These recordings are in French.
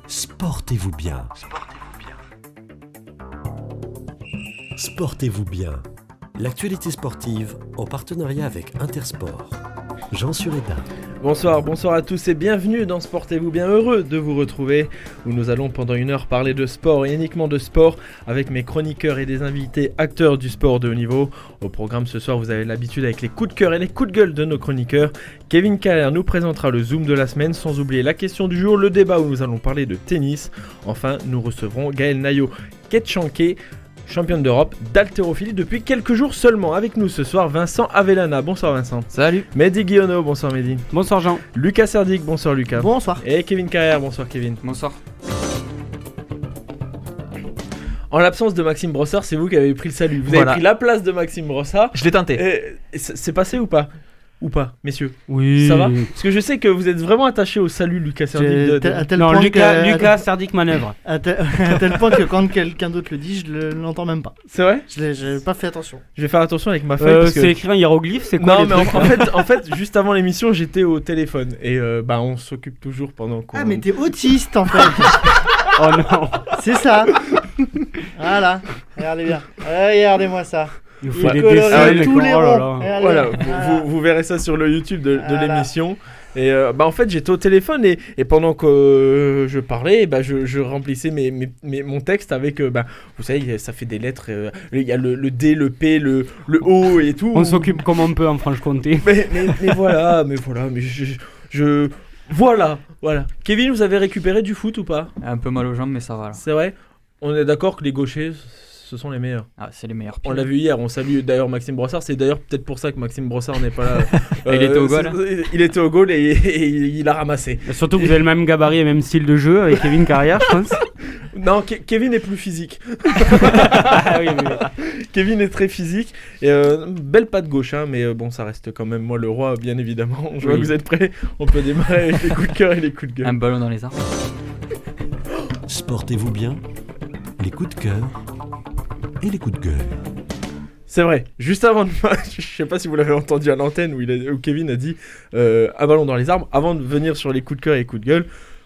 Sportez-vous bien. Sportez-vous bien. L'actualité sportive en partenariat avec Intersport. Jean Sureda. Bonsoir à tous et bienvenue dans Sportez-vous bien, heureux de vous retrouver où nous allons pendant une heure parler de sport et uniquement de sport avec mes chroniqueurs et des invités acteurs du sport de haut niveau. Au programme ce soir, vous avez l'habitude avec les coups de cœur et les coups de gueule de nos chroniqueurs. Kevin Carrère nous présentera le Zoom de la semaine, sans oublier la question du jour, le débat où nous allons parler de tennis. Enfin, nous recevrons Gaël Nayo-Ketchanké, championne d'Europe d'haltérophilie depuis quelques jours seulement. Avec nous ce soir, Vincent Avellana. Bonsoir Vincent. Salut. Mehdi Guillonneau. Bonsoir Mehdi. Bonsoir Jean. Lucas Serdic. Bonsoir Lucas. Bonsoir. Et Kevin Carrère. Bonsoir Kevin. Bonsoir. En l'absence de Maxime Brossard, c'est vous qui avez pris le salut. Vous avez pris la place de Maxime Brossard. Je l'ai tenté. Et c'est passé ou pas ? Ou pas, messieurs? Oui. Ça va? Parce que je sais que vous êtes vraiment attaché au salut Lucas Serdic. Non, Lucas Serdic manœuvre. À tel point que quand quelqu'un d'autre le dit, je ne l'entends même pas. C'est vrai? Je n'ai pas fait attention. Je vais faire attention avec ma feuille. C'est écrit un hiéroglyphe, c'est quoi? Non, mais en fait, juste avant l'émission, j'étais au téléphone. Et on s'occupe toujours pendant qu'on... Ah, mais t'es autiste en fait. Oh non. C'est ça. Voilà. Regardez bien. Regardez-moi ça. Il faut des colorer dessins, tous les oh là ronds. là. Voilà, vous verrez ça sur le YouTube de l'émission. Et en fait, j'étais au téléphone et pendant que je parlais, je remplissais mon texte avec, vous savez, ça fait des lettres. Il y a le D, le P, le O et tout. On s'occupe comme on peut en Franche-Comté. Mais voilà. Voilà. Kevin, vous avez récupéré du foot ou pas? Un peu mal aux jambes, mais ça va là. C'est vrai? On est d'accord que les gauchers, ce sont les meilleurs. Ah, c'est les meilleurs. On l'a vu hier, on salue d'ailleurs Maxime Brossard. C'est d'ailleurs peut-être pour ça que Maxime Brossard n'est pas là. Il était au goal. Il était au goal et il a ramassé. Surtout que vous avez le même gabarit et le même style de jeu avec Kevin Carrère, je pense. Non, Kevin est plus physique. Ah oui. Kevin est très physique. Et belle patte gauche, hein, mais ça reste quand même moi le roi, bien évidemment. Je vois que vous êtes prêts. On peut démarrer avec les coups de cœur et les coups de gueule. Un ballon dans les arbres. Sportez-vous bien. Les coups de cœur et les coups de gueule. C'est vrai, juste avant de... je sais pas si vous l'avez entendu à l'antenne où Kevin a dit un ballon dans les arbres. Avant de venir sur les coups de cœur et les coups de gueule,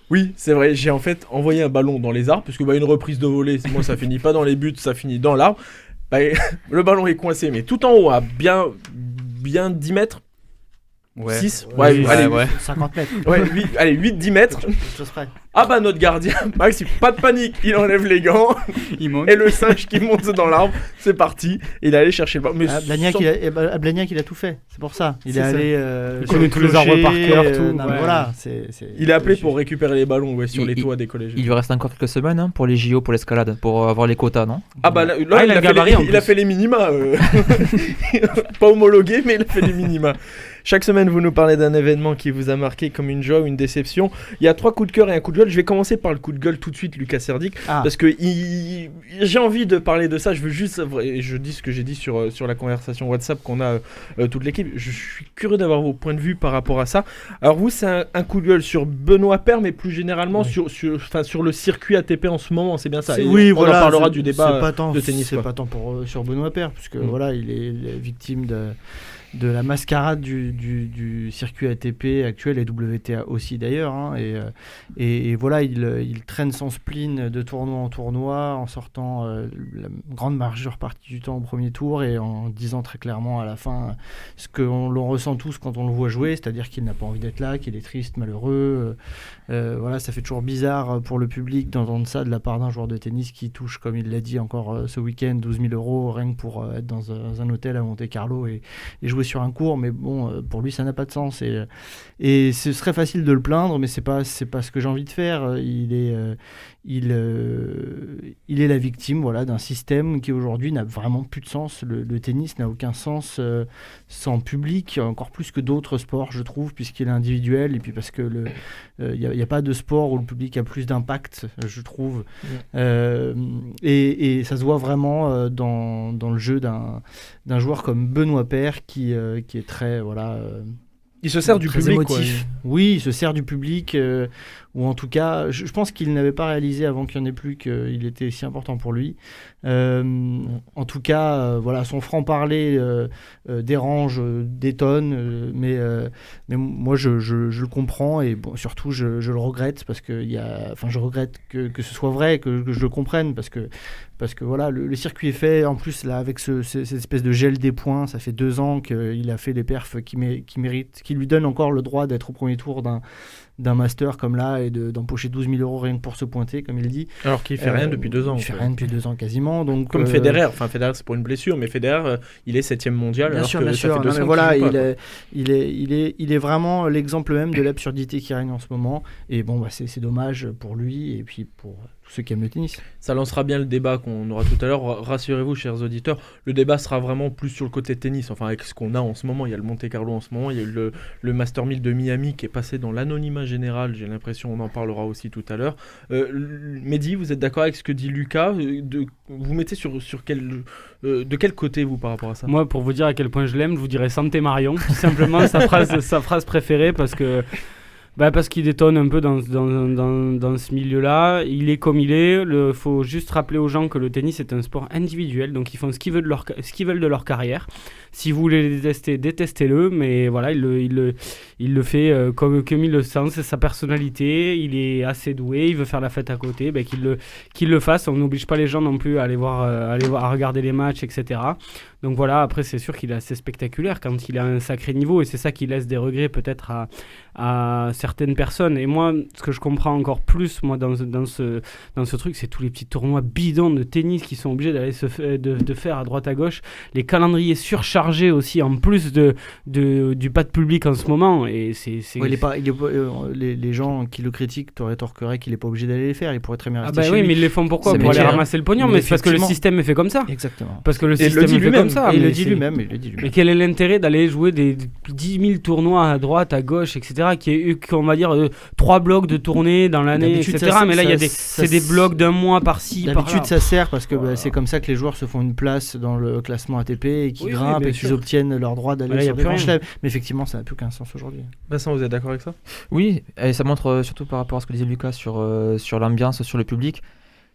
oui, c'est vrai, j'ai en fait envoyé un ballon dans les arbres, parce que une reprise de volée, moi ça finit pas dans les buts, ça finit dans l'arbre. Le ballon est coincé, mais tout en haut, à bien 10 mètres. Ouais. 6 Ouais. 50 mètres. Ouais, 8-10 mètres. Je serai. Ah notre gardien, Maxime, pas de panique, il enlève les gants. Il monte. Et le singe qui monte dans l'arbre, c'est parti. Il est allé chercher le ballon. Mais Blagnac, il a tout fait, c'est pour ça. Il C'est est ça. allé. Il connaît tous les arbres par cœur, tout. Non, Ouais. Voilà, il est appelé pour récupérer les ballons sur les toits des collèges. Il lui reste encore quelques semaines pour les JO, pour l'escalade, pour avoir les quotas, non? Là, il a le gabarit, en il a plus. fait les minima. Pas homologué, mais il a fait les minima. Chaque semaine, vous nous parlez d'un événement qui vous a marqué comme une joie ou une déception. Il y a 3 coups de cœur et un coup de gueule. Je vais commencer par le coup de gueule tout de suite, Lucas Serdic, parce que j'ai envie de parler de ça. Je veux juste, et je dis ce que j'ai dit sur la conversation WhatsApp qu'on a toute l'équipe. Je suis curieux d'avoir vos points de vue par rapport à ça. Alors vous, c'est un coup de gueule sur Benoît Paire, mais plus généralement sur le circuit ATP en ce moment. C'est bien ça. Oui, on en parlera du débat de tennis. C'est pas tant sur Benoît Paire, puisque voilà, il est victime de la mascarade du circuit ATP actuel et WTA aussi d'ailleurs, hein, et voilà, il traîne son spleen de tournoi en tournoi en sortant la grande majeure partie du temps au premier tour et en disant très clairement à la fin ce qu'on l'on ressent tous quand on le voit jouer, c'est-à-dire qu'il n'a pas envie d'être là, qu'il est triste, malheureux. Voilà, ça fait toujours bizarre pour le public d'entendre ça de la part d'un joueur de tennis qui touche, comme il l'a dit encore ce week-end, 12 000 € rien que pour être dans un hôtel à Monte-Carlo et jouer sur un court, mais bon, pour lui ça n'a pas de sens et ce serait facile de le plaindre, mais c'est pas ce que j'ai envie de faire. Il est la victime, voilà, d'un système qui aujourd'hui n'a vraiment plus de sens. Le tennis n'a aucun sens sans public, encore plus que d'autres sports, je trouve, puisqu'il est individuel, et puis parce que il y a pas de sport où le public a plus d'impact, je trouve. Et ça se voit vraiment dans le jeu d'un joueur comme Benoît Paire qui est très Il se sert du très public, quoi. émotif. Oui, il se sert du public, ou en tout cas, je pense qu'il n'avait pas réalisé avant qu'il n'y en ait plus qu'il était si important pour lui. En tout cas, voilà, son franc-parler dérange, détonne, mais moi je le comprends et bon, surtout je le regrette parce que je regrette que ce soit vrai, que je le comprenne parce que voilà, le circuit est fait. En plus là, avec cette espèce de gel des points, ça fait 2 ans qu'il a fait les perfs qui méritent, qui lui donnent encore le droit d'être au premier tour d'un master comme là et d'empocher 12 000 € rien que pour se pointer, comme il dit. Alors qu'il fait rien depuis 2 ans. Il fait rien depuis 2 ans quasiment. Donc, comme Federer. Enfin, Federer, c'est pour une blessure, mais Federer, il est 7e mondial. Bien alors sûr, que bien ça sûr. fait 2 ans qu'il voilà, joue pas, il est vraiment l'exemple même de l'absurdité qui règne en ce moment. Et bon, c'est dommage pour lui et puis pour tous ceux qui aiment le tennis. Ça lancera bien le débat qu'on aura tout à l'heure. Rassurez-vous, chers auditeurs, le débat sera vraiment plus sur le côté tennis. Enfin, avec ce qu'on a en ce moment, il y a le Monte Carlo en ce moment, il y a eu le Master 1000 de Miami qui est passé dans l'anonymat général. J'ai l'impression, on en parlera aussi tout à l'heure. Mehdi, vous êtes d'accord avec ce que dit Lucas vous mettez de quel côté vous par rapport à ça? Moi, pour vous dire à quel point je l'aime, je vous dirais Santé Marion, tout simplement sa phrase préférée parce qu'il détonne un peu dans ce milieu-là. Il est comme il est. Il faut juste rappeler aux gens que le tennis est un sport individuel, donc ils font ce qu'ils veulent de leur carrière. Si vous voulez les détester, détestez-le, mais voilà, il le fait comme il le sent, c'est sa personnalité. Il est assez doué, il veut faire la fête à côté, qu'il le fasse. On n'oblige pas les gens non plus à aller à regarder les matchs, etc. Donc voilà, après c'est sûr qu'il est assez spectaculaire quand il a un sacré niveau et c'est ça qui laisse des regrets peut-être à certaines personnes. Et moi, ce que je comprends encore plus dans ce truc, c'est tous les petits tournois bidons de tennis qui sont obligés d'aller de faire à droite à gauche, les calendriers surchargés aussi en plus du pas de public en ce moment. Et les gens qui le critiquent te rétorqueraient qu'il n'est pas obligé d'aller les faire, il pourrait très bien rester chez lui. Mais ils les font pourquoi? Pour aller ramasser le pognon, mais c'est parce que le système est fait comme ça. Exactement. Parce que le système est fait comme ça. Il le dit lui-même. Mais quel est l'intérêt d'aller jouer des 10 000 tournois à droite, à gauche, etc., qu'on va dire 3 blocs de tournées dans l'année, etc. Mais là, c'est des blocs d'un mois par-ci, par-là. D'habitude, ça sert parce que c'est comme ça que les joueurs se font une place dans le classement ATP et qu'ils grimpent et qu'ils obtiennent leur droit d'aller sur des grands chelems. Mais effectivement, ça n'a plus qu'un sens aujourd'hui. Vincent, vous êtes d'accord avec ça? Oui, et ça montre surtout par rapport à ce que disait Lucas sur l'ambiance, sur le public.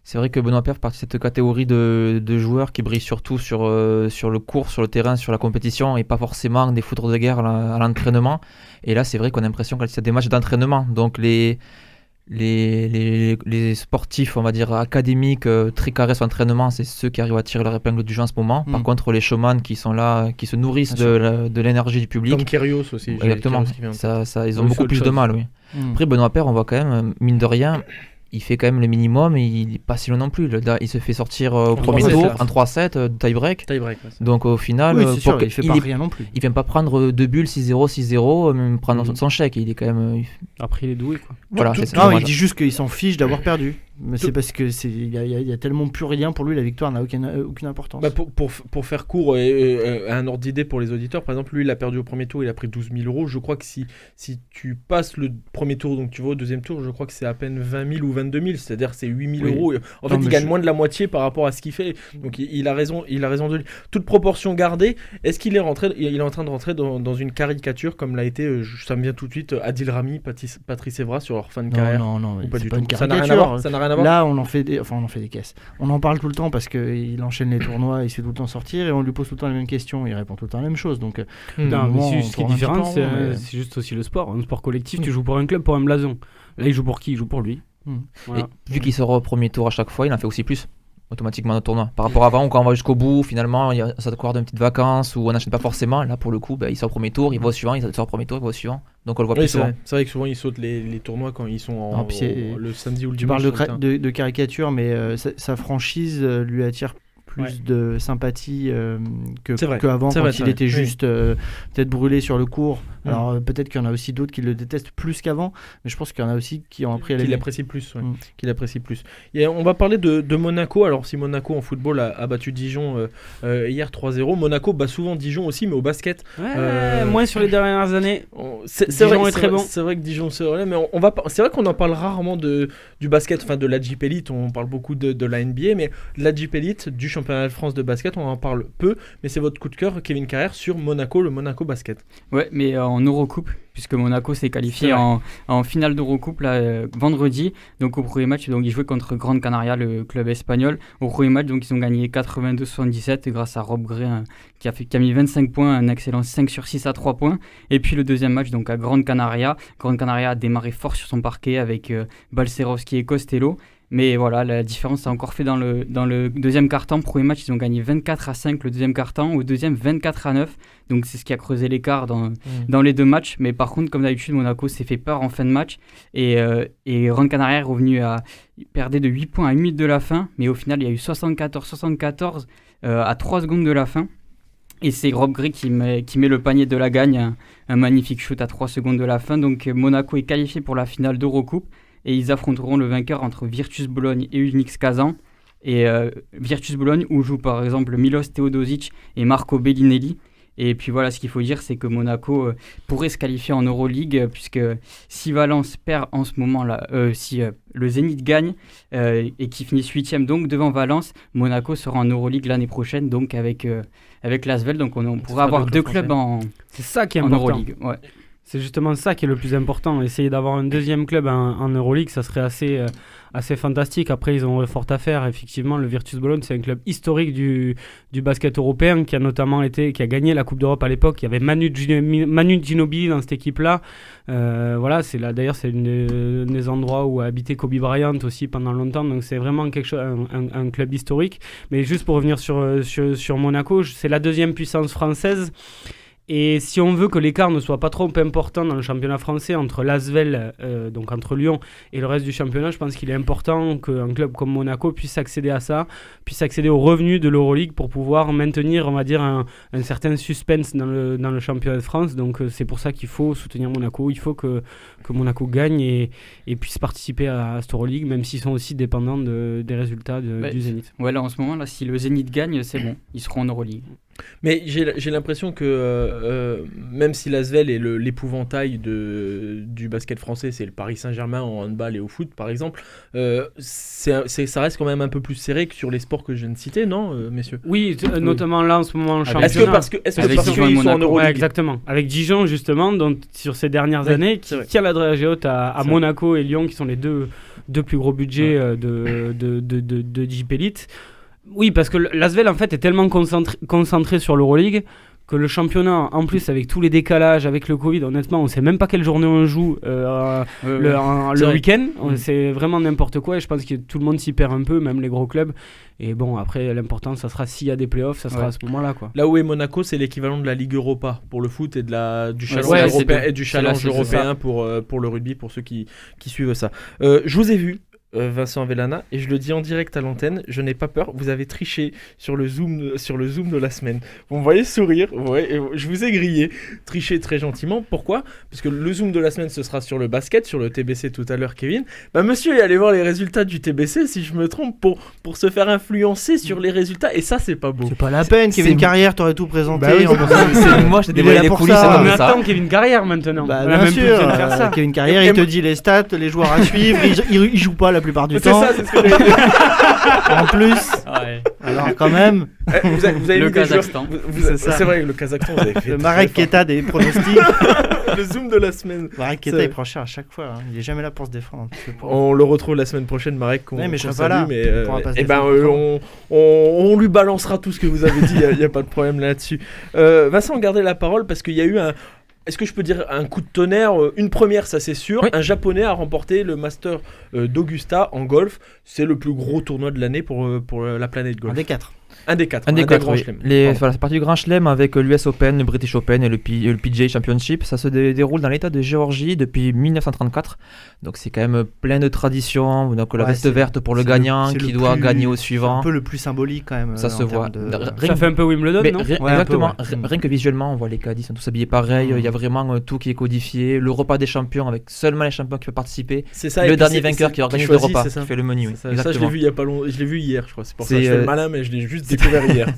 C'est vrai que Benoît Paire fait partie de cette catégorie de joueurs qui brillent surtout sur le court, sur le terrain, sur la compétition et pas forcément des foudres de guerre à l'entraînement. Et là, c'est vrai qu'on a l'impression qu'il y a des matchs d'entraînement. Donc les sportifs, on va dire, académiques, très carrés sur l'entraînement, c'est ceux qui arrivent à tirer leur épingle du jeu en ce moment. Par contre, les showman qui sont là, qui se nourrissent de l'énergie du public. Comme Kyrgios aussi. Exactement. Ils ont beaucoup plus de mal, oui. Après, Benoît Paire, on voit quand même, mine de rien, il fait quand même le minimum et il n'est pas si loin non plus. Il se fait sortir au premier tour en 3-7, tie-break. Donc au final, oui, sûr, il fait pas rien non plus. Il vient pas prendre 2 bulles 6-0, 6-0, même prendre son chèque. Il est quand même. Après, il est doué, quoi. Voilà, il dit juste qu'il s'en fiche d'avoir perdu. Mais c'est parce que il y a tellement plus rien pour lui, la victoire n'a aucune importance. Pour faire court et un ordre d'idée pour les auditeurs, par exemple, lui il a perdu au premier tour, il a pris 12 000 €. Je crois que si tu passes le premier tour, donc tu vas au deuxième tour, je crois que c'est à peine 20 000 ou 22 000, c'est-à-dire c'est 8 000 €. En fait, il gagne moins de la moitié par rapport à ce qu'il fait. Donc il a raison de lui. Toute proportion gardée, est-ce qu'il est en train de rentrer dans une caricature comme l'a été, ça me vient tout de suite, Adil Rami, Patrice Evra sur leur fin de carrière? Non, pas du tout. Une Ça n'a rien à voir. Là, on en fait des caisses. On en parle tout le temps parce qu'il enchaîne les tournois, il se fait tout le temps sortir et on lui pose tout le temps les mêmes questions, il répond tout le temps la même chose. Donc, ce qui est différent, c'est juste aussi le sport. Un sport collectif, tu joues pour un club, pour un blason. Là, il joue pour qui? Il joue pour lui. Voilà. Et vu qu'il sort au premier tour à chaque fois, il en fait aussi plus automatiquement dans le tournoi. Par rapport à avant, quand on va jusqu'au bout, finalement, il y a ça de d'une petite vacance où on n'achète pas forcément. Là, pour le coup, il sort au premier tour, il va au suivant, il sort au premier tour, il va au suivant. Donc on le voit plus souvent. C'est vrai que souvent ils sautent les tournois quand ils sont le samedi ou le dimanche. Tu parles de caricature, mais sa franchise lui attire plus de sympathie qu'avant quand il était juste peut-être brûlé sur le court. Alors peut-être qu'il y en a aussi d'autres qui le détestent plus qu'avant, mais je pense qu'il y en a aussi qui ont appris à l'aimer. Qu'il apprécie plus. Et on va parler de Monaco. Alors si Monaco en football a battu Dijon hier 3-0, Monaco bat souvent Dijon aussi, mais au basket. Moins sur les dernières années. Dijon est très bon. C'est vrai que Dijon se relève, mais c'est vrai qu'on en parle rarement du basket, enfin de la Jeep Elite. On parle beaucoup de la NBA, mais de la Jeep Elite, du championnat championnat de France de basket, on en parle peu, mais c'est votre coup de cœur, Kevin Carrère, sur Monaco, le Monaco Basket. Ouais, mais en Eurocoupe, puisque Monaco s'est qualifié en finale d'Eurocoupe là, vendredi. Donc au premier match, donc, ils jouaient contre Gran Canaria, le club espagnol. Au premier match, donc, ils ont gagné 82-77 grâce à Rob Gray qui a mis 25 points, un excellent 5 sur 6 à 3 points. Et puis le deuxième match, donc à Gran Canaria. Gran Canaria a démarré fort sur son parquet avec Balcerowski et Costello. Mais voilà, la différence s'est encore fait dans le deuxième quart-temps. Premier match, ils ont gagné 24-5 le deuxième quart-temps. Au deuxième, 24-9. Donc c'est ce qui a creusé l'écart dans les deux matchs. Mais par contre, comme d'habitude, Monaco s'est fait peur en fin de match. Et Gran Canaria est revenu à perdre de 8 points à 1 minute de la fin. Mais au final, il y a eu 74-74 à 3 secondes de la fin. Et c'est Rob Gray qui met le panier de la gagne. Un magnifique shoot à 3 secondes de la fin. Donc Monaco est qualifié pour la finale d'Eurocoupe. Et ils affronteront le vainqueur entre Virtus Bologne et Unix Kazan. Et Virtus Bologne, où jouent par exemple Milos Teodosic et Marco Bellinelli. Et puis voilà, ce qu'il faut dire, c'est que Monaco pourrait se qualifier en Euroleague, puisque si Valence perd en ce moment-là, si le Zénith gagne et qui finit 8e donc devant Valence, Monaco sera en Euroleague l'année prochaine, donc avec l'Asvel. Donc on pourra avoir deux clubs c'est ça qui est en important. Euroleague. Ouais. C'est justement ça qui est le plus important. Essayer d'avoir un deuxième club en Euroleague, ça serait assez fantastique. Après, ils ont fort à faire. Effectivement, le Virtus Bologne, c'est un club historique du basket européen qui a gagné la Coupe d'Europe à l'époque. Il y avait Manu Ginobili dans cette équipe-là. Voilà, d'ailleurs, c'est un des endroits où a habité Kobe Bryant aussi pendant longtemps. Donc, c'est vraiment un club historique. Mais juste pour revenir sur Monaco, c'est la deuxième puissance française. Et si on veut que l'écart ne soit pas trop important dans le championnat français entre l'Asvel, donc entre Lyon et le reste du championnat, je pense qu'il est important qu'un club comme Monaco puisse accéder à ça, puisse accéder aux revenus de l'Euroleague pour pouvoir maintenir, on va dire, un certain suspense dans le championnat de France. Donc c'est pour ça qu'il faut soutenir Monaco, il faut que Monaco gagne et puisse participer à cette Euroleague, même s'ils sont aussi dépendants des résultats du Zénith. Ouais, là en ce moment, là, si le Zénith gagne, c'est bon, ils seront en Euroleague. Mais j'ai l'impression que même si l'Asvel est l'épouvantail du basket français, c'est le Paris Saint-Germain en handball et au foot par exemple, ça reste quand même un peu plus serré que sur les sports que je viens de citer, non messieurs? Oui, notamment là en ce moment en championnat. Est-ce que parce qu'ils sont en Euroleague? Ouais, exactement. Avec Dijon justement, donc, sur ces dernières années, qui a la dragée haute à Monaco et Lyon, qui sont les deux plus gros budgets de Jeep Elite. Oui, parce que l'Asvel en fait est tellement concentré sur l'Euroleague que le championnat, en plus avec tous les décalages, avec le Covid, honnêtement, on sait même pas quelle journée on joue le week-end. C'est vraiment n'importe quoi et je pense que tout le monde s'y perd un peu, même les gros clubs. Et bon, après, l'important, ça sera s'il y a des playoffs, ça sera à ce moment-là, quoi. Là où est Monaco, c'est l'équivalent de la Ligue Europa pour le foot et du challenge européen pour le rugby, pour ceux qui suivent ça. Je vous ai vu, Vincent Vellana, et je le dis en direct à l'antenne, je n'ai pas peur, vous avez triché sur le zoom de la semaine. Vous me voyez sourire, je vous ai grillé, triché très gentiment. Pourquoi ? Parce que le zoom de la semaine, ce sera sur le basket, sur le TBC tout à l'heure, Kevin. Monsieur est allé voir les résultats du TBC, si je me trompe, pour se faire influencer sur les résultats, et ça, c'est pas beau. C'est pas la peine, Kevin Carrière, t'aurais tout présenté. Moi, je t'ai dévoilé les coulisses. Mais attends, Kevin Carrière maintenant. Bien sûr, Kevin Carrière, il te dit les stats, les joueurs à suivre, il joue pas la plupart du temps. C'est ça, c'est ce que j'ai dit. En plus, alors quand même. Vous avez le mis Kazakhstan. C'est vrai, le Kazakhstan, vous avez fait. Le Marek Keta des pronostics. Le zoom de la semaine. Marek Keta, il prend cher à chaque fois. Il est jamais là pour se défendre. On le retrouve la semaine prochaine, Marek. Mais je serai pas là. On lui balancera tout ce que vous avez dit. Il n'y a pas de problème là-dessus. Vincent, gardez la parole parce qu'il y a eu un. Est-ce que je peux dire un coup de tonnerre, une première, ça c'est sûr. Oui. Un Japonais a remporté le Master d'Augusta en golf. C'est le plus gros tournoi de l'année pour la planète golf. Un des quatre grands chelems. C'est parti du Grand Chelem avec l'US Open, le British Open et le PGA Championship. Ça se déroule dans l'état de Géorgie depuis 1934. Donc c'est quand même plein de traditions. Donc la veste verte pour le gagnant qui doit gagner au suivant. C'est un peu le plus symbolique quand même. Ça se voit. Ça fait un peu Wimbledon, non ? Exactement. Rien que visuellement, on voit les caddies sont tous habillés pareil. Il y a vraiment tout qui est codifié. Le repas des champions avec seulement les champions qui peuvent participer. C'est ça. Le dernier vainqueur qui organise le repas, qui fait le menu. Ça, je l'ai vu il y a pas longtemps. Je l'ai vu hier, je crois. C'est pour ça que je fais le malin, mais je l'ai juste découvert hier.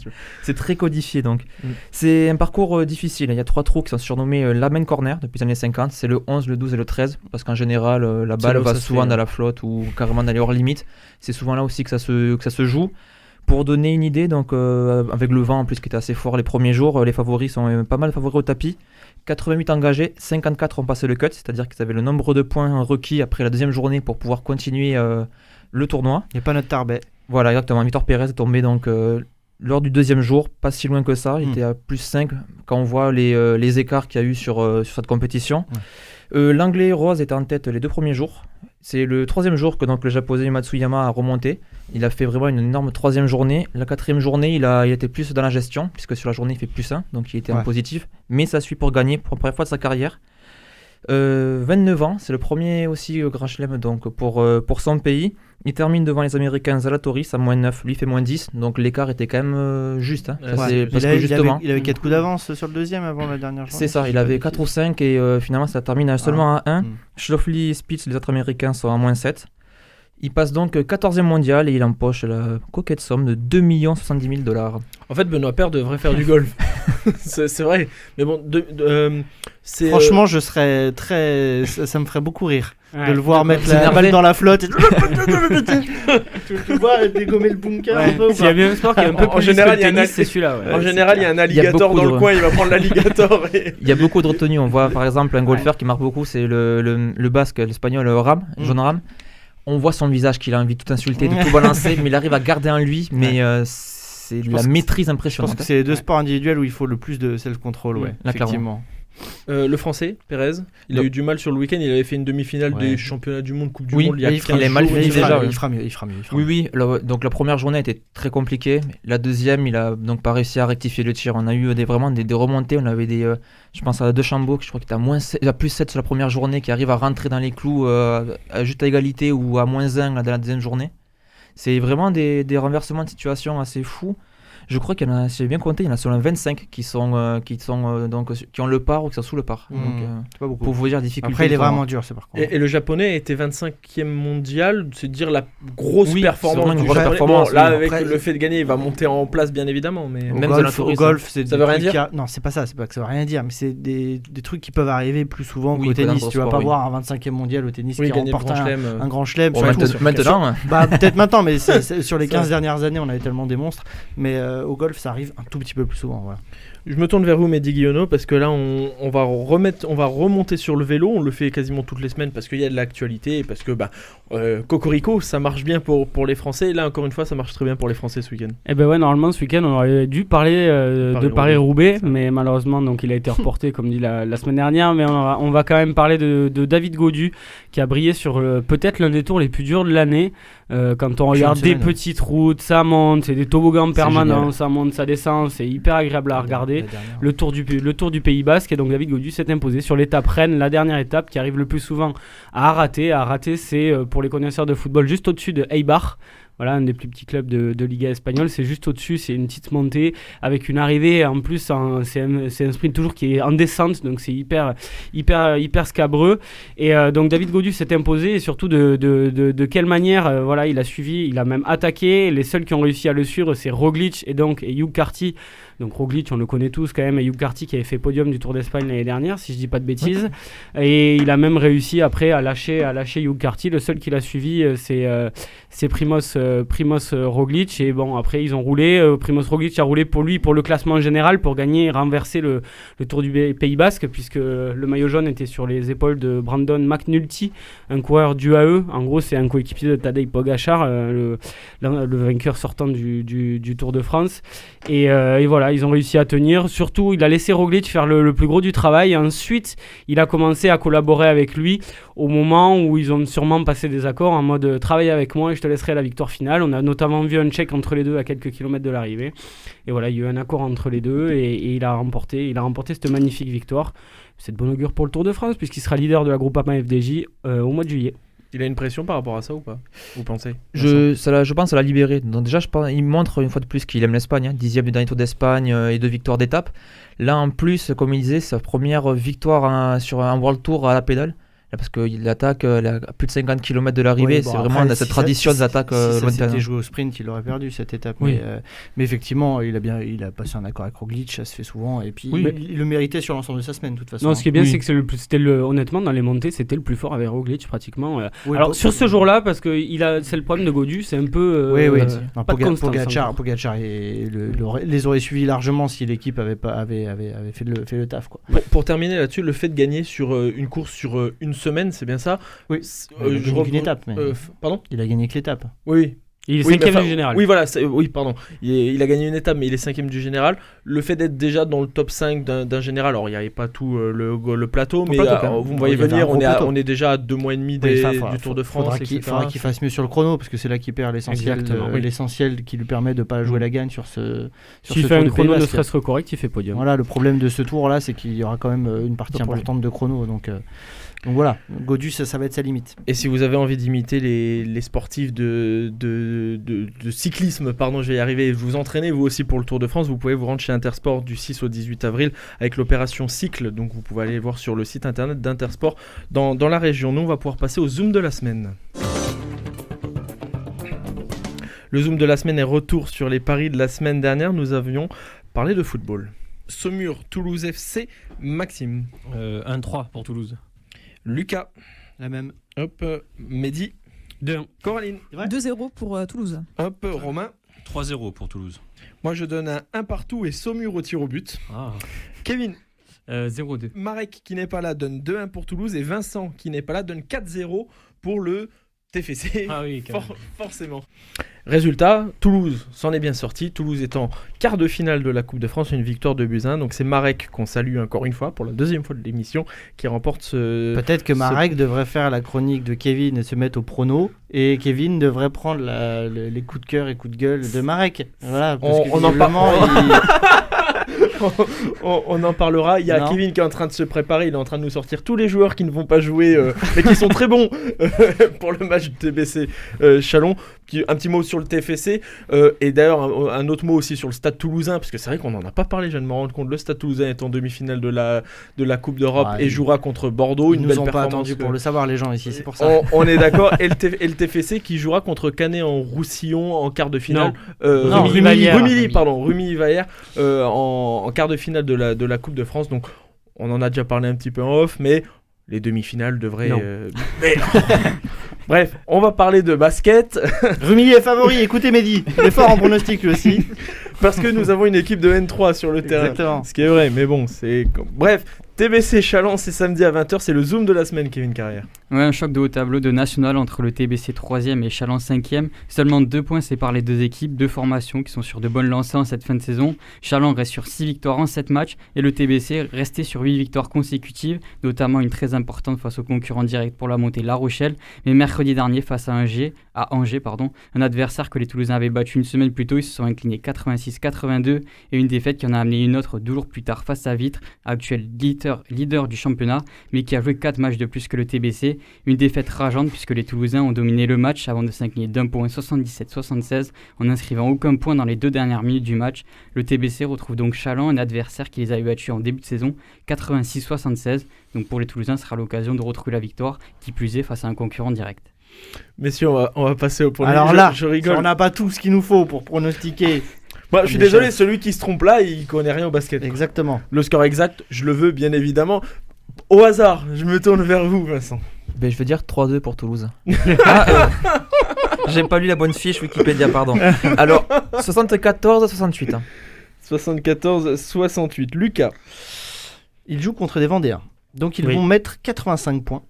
C'est très codifié donc. C'est un parcours difficile. Il y a 3 trous qui sont surnommés la main corner depuis les années 50. C'est le 11, le 12 et le 13. Parce qu'en général, la balle va souvent dans la flotte ou carrément dans les hors limite. C'est souvent là aussi que ça se joue. Pour donner une idée, donc, avec le vent en plus qui était assez fort les premiers jours, les favoris sont pas mal favoris au tapis. 88 engagés, 54 ont passé le cut, c'est-à-dire qu'ils avaient le nombre de points requis après la deuxième journée pour pouvoir continuer le tournoi. Il n'y a pas notre Tarbet. Voilà, exactement. Victor Pérez est tombé donc, lors du deuxième jour, pas si loin que ça. Il était à plus 5 quand on voit les écarts qu'il y a eu sur cette compétition. Ouais. L'Anglais Rose était en tête les 2 premiers jours. C'est le 3e jour que donc, le Japonais Matsuyama a remonté. Il a fait vraiment une énorme 3e journée. La 4e journée, il était plus dans la gestion, puisque sur la journée, il fait plus 1, donc il était en positif. Mais ça suit pour gagner pour la première fois de sa carrière. 29 ans, c'est le premier aussi Grand Chelem donc pour son pays. Il termine devant les Américains Zalatoris à moins 9, lui fait moins 10, donc l'écart était quand même juste. Hein. Il avait 4 coups d'avance sur le deuxième avant la dernière journée. C'est ça, il avait 4 ou 5 et finalement ça termine seulement à 1. Schauffele et Spitz, les autres Américains, sont à moins 7. Il passe donc 14e mondial et il empoche la coquette somme de 2 070 000 $. En fait, Benoît Paire devrait faire du golf. c'est vrai. Mais bon, franchement, je serais très. Ça me ferait beaucoup rire de le voir mettre la balle dans la flotte. Et... tu le vois dégommer le bunker un peu. S'il y a bien un sport qui est un peu plus général, c'est celui-là. En général, il y a un alligator dans le coin, il va prendre l'alligator. Il y a beaucoup de retenues. On voit par exemple un golfeur qui marque beaucoup, c'est le basque, l'espagnol Ram, John Ram. On voit son visage qu'il a envie de tout insulter, de tout balancer, mais il arrive à garder en lui. Mais c'est de la maîtrise impressionnante. Je pense que c'est les 2 sports individuels où il faut le plus de self-control. Effectivement. Le Français, Pérez, il a eu du mal sur le week-end. Il avait fait une demi-finale des championnats du monde, Coupe du Monde. Il est mal fini déjà. Il fera mieux. Oui. Donc la première journée a été très compliquée. La deuxième, il a donc pas réussi à rectifier le tir. On a eu vraiment des remontées. On avait je pense à Dechambeau, je crois qu'il était à plus 7 sur la première journée, qui arrive à rentrer dans les clous juste à égalité ou à moins 1 dans la deuxième journée. C'est vraiment des renversements de situation assez fous. Je crois qu'il y en a, si j'ai bien compté, il y en a seulement 25 qui ont le par ou qui sont sous le par. Donc, c'est pas beaucoup. Pour vous dire difficulté. Après, il est vraiment dur, c'est par contre. Et le japonais était 25e mondial, c'est dire la grosse performance du japonais. Bon, là, avec le fait de gagner, il va monter en place, bien évidemment. Mais au golf, ça veut rien dire. Non, c'est pas ça, c'est pas que ça veut rien dire, mais c'est des trucs qui peuvent arriver plus souvent qu'au tennis. Tu vas pas voir un 25e mondial au tennis qui remporte un grand chelem. Maintenant. Peut-être maintenant, mais sur les 15 dernières années, on avait tellement des monstres. Mais au golf, ça arrive un tout petit peu plus souvent. Voilà. Je me tourne vers vous, Mehdi Guillonneau, parce que là, on va remonter sur le vélo. On le fait quasiment toutes les semaines parce qu'il y a de l'actualité et parce que Cocorico, ça marche bien pour les Français. Et là, encore une fois, ça marche très bien pour les Français ce week-end. Eh ben ouais, normalement, ce week-end, on aurait dû parler de Paris-Roubaix, mais malheureusement, donc, il a été reporté, comme dit la semaine dernière. Mais on va quand même parler de David Gaudu, qui a brillé sur peut-être l'un des tours les plus durs de l'année. Quand on regarde des petites routes, ça monte, c'est des toboggans permanents, ça monte, ça descend, c'est hyper agréable à regarder. Le tour du Pays Basque, et donc David Gaudu s'est imposé sur l'étape Rennes, la dernière étape qui arrive le plus souvent à Araté. Araté, c'est pour les connaisseurs de football juste au-dessus de Eibar. Voilà, un des plus petits clubs de Liga espagnole, c'est juste au-dessus, c'est une petite montée avec une arrivée en plus, c'est un sprint toujours qui est en descente, donc c'est hyper scabreux. Et donc David Gaudu s'est imposé, et surtout de quelle manière, voilà, il a suivi, il a même attaqué. Les seuls qui ont réussi à le suivre, c'est Roglic et Hugh Carty. Donc Roglic, on le connaît tous quand même, et Hugh Carty qui avait fait podium du Tour d'Espagne l'année dernière, si je dis pas de bêtises. Et il a même réussi après à lâcher Hugh Carty. Le seul qui l'a suivi, c'est Primoz Roglic. Et bon, après ils ont roulé. Primoz Roglic a roulé pour le classement général, pour gagner et renverser le Tour du Pays Basque, puisque le maillot jaune était sur les épaules de Brandon McNulty, un coureur du AE. En gros, c'est un coéquipier de Tadej Pogačar, le vainqueur sortant du Tour de France. Et voilà, ils ont réussi à tenir. Surtout, il a laissé Roglic faire le plus gros du travail. Et ensuite, il a commencé à collaborer avec lui au moment où ils ont sûrement passé des accords en mode travaille avec moi et je te laisserai la victoire finale. On a notamment vu un check entre les deux à quelques kilomètres de l'arrivée. Et voilà, il y a eu un accord entre les deux et il a remporté cette magnifique victoire. C'est de bon augure pour le Tour de France puisqu'il sera leader de la Groupama FDJ au mois de juillet. Il a une pression par rapport à ça ou pas? Vous pensez? Je pense à la libérer. Donc déjà, il montre une fois de plus qu'il aime l'Espagne. 10e du dernier Tour d'Espagne et 2 victoires d'étape. Là, en plus, comme il disait, sa première victoire sur un World Tour à la pédale. Parce que l'attaque, elle est à plus de 50 km de l'arrivée. Oui, bon, c'est après, vraiment cette tradition de l'attaque si ça lointaine. s'était joué au sprint, il aurait perdu cette étape. Oui. Mais effectivement, il a passé un accord avec Roglic, ça se fait souvent. Et puis, Oui. il le méritait sur l'ensemble de sa semaine, de toute façon. Non, ce qui est bien, Oui. c'est que honnêtement, dans les montées, c'était le plus fort avec Roglic pratiquement. Oui, Alors, sur ce jour-là, parce que c'est le problème de Godu, c'est un peu. Oui, oui. pas de constance encore. Pogacar les aurait suivis largement si l'équipe avait fait le taf. Quoi. Pour terminer là-dessus, le fait de gagner sur une course sur une semaine, c'est bien ça. Oui. Il a gagné qu'une étape. Mais... pardon. Il a gagné que l'étape. Oui. Il est Oui, 5ème mais du général. Oui, voilà. Oui, pardon. Il a gagné une étape, mais il est 5ème du général. Le fait d'être déjà dans le top 5 d'un général, alors il n'y avait pas tout le plateau, mais plateau, quand même. vous me voyez Il y avait venir, un gros plateau. on est déjà à 2 mois et demi du Tour de France. Faudra qu'il fasse mieux sur le chrono, parce que c'est là qu'il perd l'essentiel, Exactement, oui. l'essentiel qui lui permet de ne pas jouer la gagne sur ce S'il ce fait Tour un de chrono Pays ne Basque. serait-ce que correct, il fait podium. Voilà, le problème de ce tour-là, c'est qu'il y aura quand même une partie importante de chrono. Donc voilà, Godu, ça va être sa limite. Et si vous avez envie d'imiter les sportifs de cyclisme, pardon, je vais y arriver, vous entraînez vous aussi pour le Tour de France, vous pouvez vous rendre chez Intersport du 6 au 18 avril avec l'opération Cycle. Donc vous pouvez aller voir sur le site internet d'Intersport dans la région. Nous, on va pouvoir passer au Zoom de la semaine. Le Zoom de la semaine est retour sur les paris de la semaine dernière. Nous avions parlé de football. Saumur, Toulouse FC, Maxime. 1-3 pour Toulouse. Lucas. La même. Hop, Mehdi. 2-1. Coraline. 2-0 pour Toulouse. Hop, Romain. 3-0 pour Toulouse. Moi, je donne un 1 partout et Saumur au tir au but. Ah. Kevin. 0-2. Marek, qui n'est pas là, donne 2-1 pour Toulouse. Et Vincent, qui n'est pas là, donne 4-0 pour le TFC. Ah oui, quand même. Forcément. Résultat, Toulouse s'en est bien sorti. Toulouse est en quart de finale de la Coupe de France, une victoire de buts 1. Donc c'est Marek qu'on salue encore une fois, pour la deuxième fois de l'émission, qui remporte ce... Peut-être que Marek devrait faire la chronique de Kevin et se mettre au prono, et Kevin devrait prendre les coups de cœur et coups de gueule de Marek. Voilà, parce que On en visiblement, on en parlera. Il y a Non. Kevin qui est en train de se préparer. Il est en train de nous sortir tous les joueurs qui ne vont pas jouer, mais qui sont très bons pour le match du TBC Chalon. Un petit mot sur le TFC. Et d'ailleurs, un autre mot aussi sur le Stade Toulousain, parce que c'est vrai qu'on n'en a pas parlé. Je viens de me rendre compte. Le Stade Toulousain est en demi-finale de la Coupe d'Europe et jouera contre Bordeaux. Ils Une nous belle ont pas performance attendu pour le savoir, les gens ici. C'est pour ça. On est d'accord. Et le TFC qui jouera contre Canet en Roussillon en quart de finale. Non, Rumilly-Vaillère. Rumilly-Vaillère en quart de finale de la Coupe de France. Donc on en a déjà parlé un petit peu en off, mais les demi-finales devraient... Non. mais- Bref, on va parler de basket Rumilly est favori, écoutez Mehdi. Il est fort en pronostic lui aussi. parce que nous avons une équipe de N3 sur le terrain. Exactement. Ce qui est vrai, mais bon, c'est... Bref, TBC Chalon, c'est samedi à 20h, c'est le Zoom de la semaine, Kevin Carrière. Ouais, un choc de haut tableau de national entre le TBC 3e et Chalon 5e. Seulement 2 points séparent les deux équipes, deux formations qui sont sur de bonnes lancées en cette fin de saison. Chalon reste sur 6 victoires en 7 matchs et le TBC restait sur 8 victoires consécutives, notamment une très importante face au concurrent direct pour la montée La Rochelle. Mais mercredi dernier, face à Angers, un adversaire que les Toulousains avaient battu une semaine plus tôt, ils se sont inclinés 86-82 et une défaite qui en a amené une autre 2 jours plus tard face à Vitre, actuel leader du championnat, mais qui a joué 4 matchs de plus que le TBC. Une défaite rageante puisque les Toulousains ont dominé le match avant de s'incliner d'un point 77-76 en n'inscrivant aucun point dans les 2 dernières minutes du match. Le TBC retrouve donc Chalon, un adversaire qui les avait battus en début de saison, 86-76. Donc pour les Toulousains, ce sera l'occasion de retrouver la victoire, qui plus est face à un concurrent direct. Messieurs, on va passer au pronostic. Alors là, je rigole. on n'a pas tout ce qu'il nous faut pour pronostiquer. Moi, je suis désolé, celui qui se trompe là, il connaît rien au basket. Exactement. Le score exact, je le veux bien évidemment. Au hasard, je me tourne vers vous, Vincent. Ben, je veux dire 3-2 pour Toulouse. J'ai pas lu la bonne fiche Wikipédia, pardon. Alors, 74-68. Hein. 74-68. Lucas. Ils jouent contre des Vendéens. Donc ils Oui. vont mettre 85 points.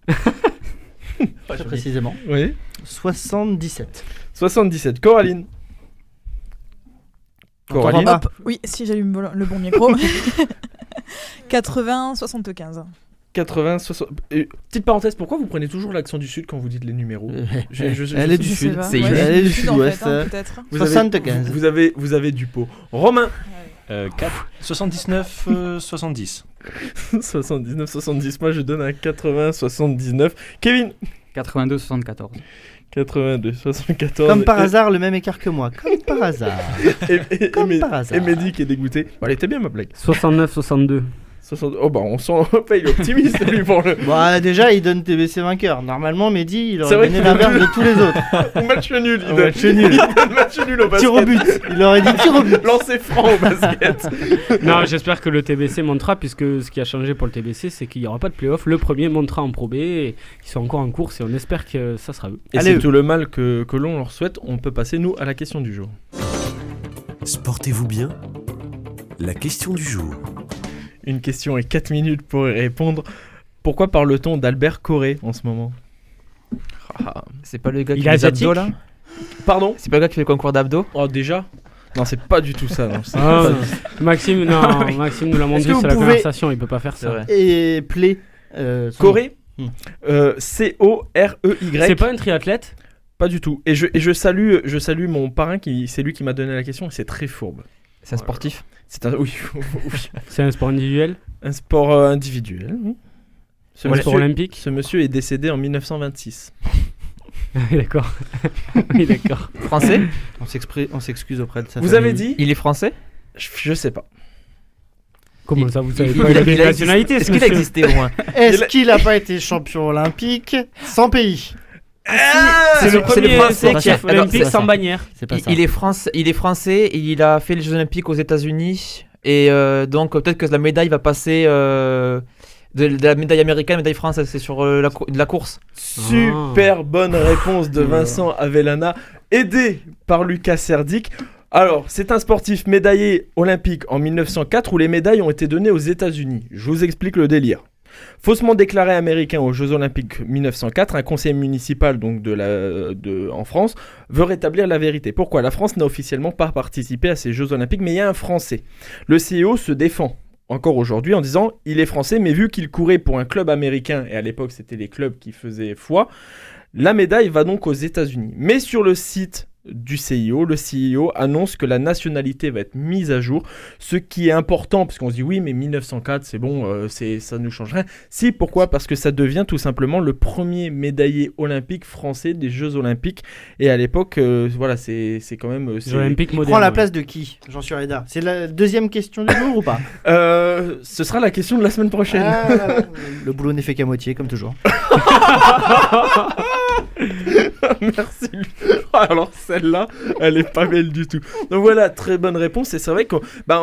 Très précisément. Oui. 77. 77. Coraline. Coraline. Pas. Hop, oui, si j'allume le bon micro. 80-75. 80, 60. Petite parenthèse, pourquoi vous prenez toujours l'accent du Sud quand vous dites les numéros Elle est du Je sais Sud. pas. c'est- Ouais, elle est du Sud, en Sud-Ouest. fait, hein, peut-être. Vous avez- 75. Vous avez du pot. Romain. 79-70. 79-70. Moi, je donne un 80-79. Kevin. 82-74. 82-74. Comme par hasard, le même écart que moi. Comme par hasard. Et Comme par hasard. Et Mehdi qui est dégoûté. Bon, elle était bien ma blague. 69-62. Oh bah on sent il est optimiste lui pour le Bah, déjà, il donne TBC vainqueur. Normalement, Mehdi, il C'est aurait vrai donné que- l'inverse de tous les autres. match nul. Un match nul. Il donne match nul au basket. Tir au but. Il aurait dit tir au but. Lancer franc au basket. Non, j'espère que le TBC montera, puisque ce qui a changé pour le TBC, c'est qu'il n'y aura pas de play-off. Le premier montera en Pro B, et ils sont encore en course, et on espère que ça sera eux. Et Allez, c'est tout le mal que l'on leur souhaite. On peut passer nous à la question du jour. Sportez-vous bien? La question du jour. Une question et 4 minutes pour y répondre. Pourquoi parle-t-on d'Albert Corré en ce moment? C'est pas le gars qui Il fait est les abdos asiatique là? Pardon? C'est pas le gars qui fait le concours d'abdos? Oh déjà? Non, c'est pas du tout ça. Non, c'est Ah, pas- non. Maxime nous l'a montré, que vous c'est la pouvez- conversation, il peut pas faire C'est ça. vrai. Et Play. Corré Hmm. C-O-R-E-Y. C'est pas un triathlète? Pas du tout. Et je salue mon parrain, c'est lui qui m'a donné la question, et c'est très fourbe. C'est un sportif. C'est un, oui, oui. C'est un sport individuel? Un sport individuel. Oui. Ce, Un sport monsieur, olympique? ce monsieur est décédé en 1926. Oui, d'accord. Oui, d'accord. Français? On s'excuse auprès de sa Vous famille. avez dit? Il est français? Je sais pas. Comment ça, vous savez Il- pas? il Il a- a il une a nationalité, Est-ce ce qu'il a monsieur. existé au moins? Est-ce qu'il n'a pas été champion olympique sans pays? C'est le c'est le premier Français sportif qui a- alors, olympique c'est sans ça. bannière. C'est pas ça. Il est français et il a fait les Jeux Olympiques aux États-Unis. Et donc, peut-être que la médaille va passer de la médaille américaine à la médaille française. C'est sur la course. Super bonne réponse de Vincent Avellana, aidé par Lucas Serdic. Alors, c'est un sportif médaillé olympique en 1904 où les médailles ont été données aux États-Unis. Je vous explique le délire. Faussement déclaré américain aux Jeux Olympiques 1904, un conseil municipal donc en France veut rétablir la vérité. Pourquoi? La France n'a officiellement pas participé à ces Jeux Olympiques, mais il y a un Français. Le CIO se défend encore aujourd'hui en disant il est français, mais vu qu'il courait pour un club américain, et à l'époque c'était les clubs qui faisaient foi, la médaille va donc aux États-Unis. Mais sur le site du CIO, le CIO annonce que la nationalité va être mise à jour, ce qui est important parce qu'on se dit oui mais 1904 c'est bon, ça ne change rien. Si, pourquoi? Parce que ça devient tout simplement le premier médaillé olympique français des Jeux Olympiques, et à l'époque voilà c'est quand même Les Olympiques Il modernes. prend la ouais. place de qui, Jean-Sûr Hédard? C'est la deuxième question du jour ou pas? ce sera la question de la semaine prochaine. Ah, là, là. Le boulot n'est fait qu'à moitié, comme toujours. Merci. Alors celle-là, elle est pas belle du tout. Donc voilà, très bonne réponse. Et c'est vrai que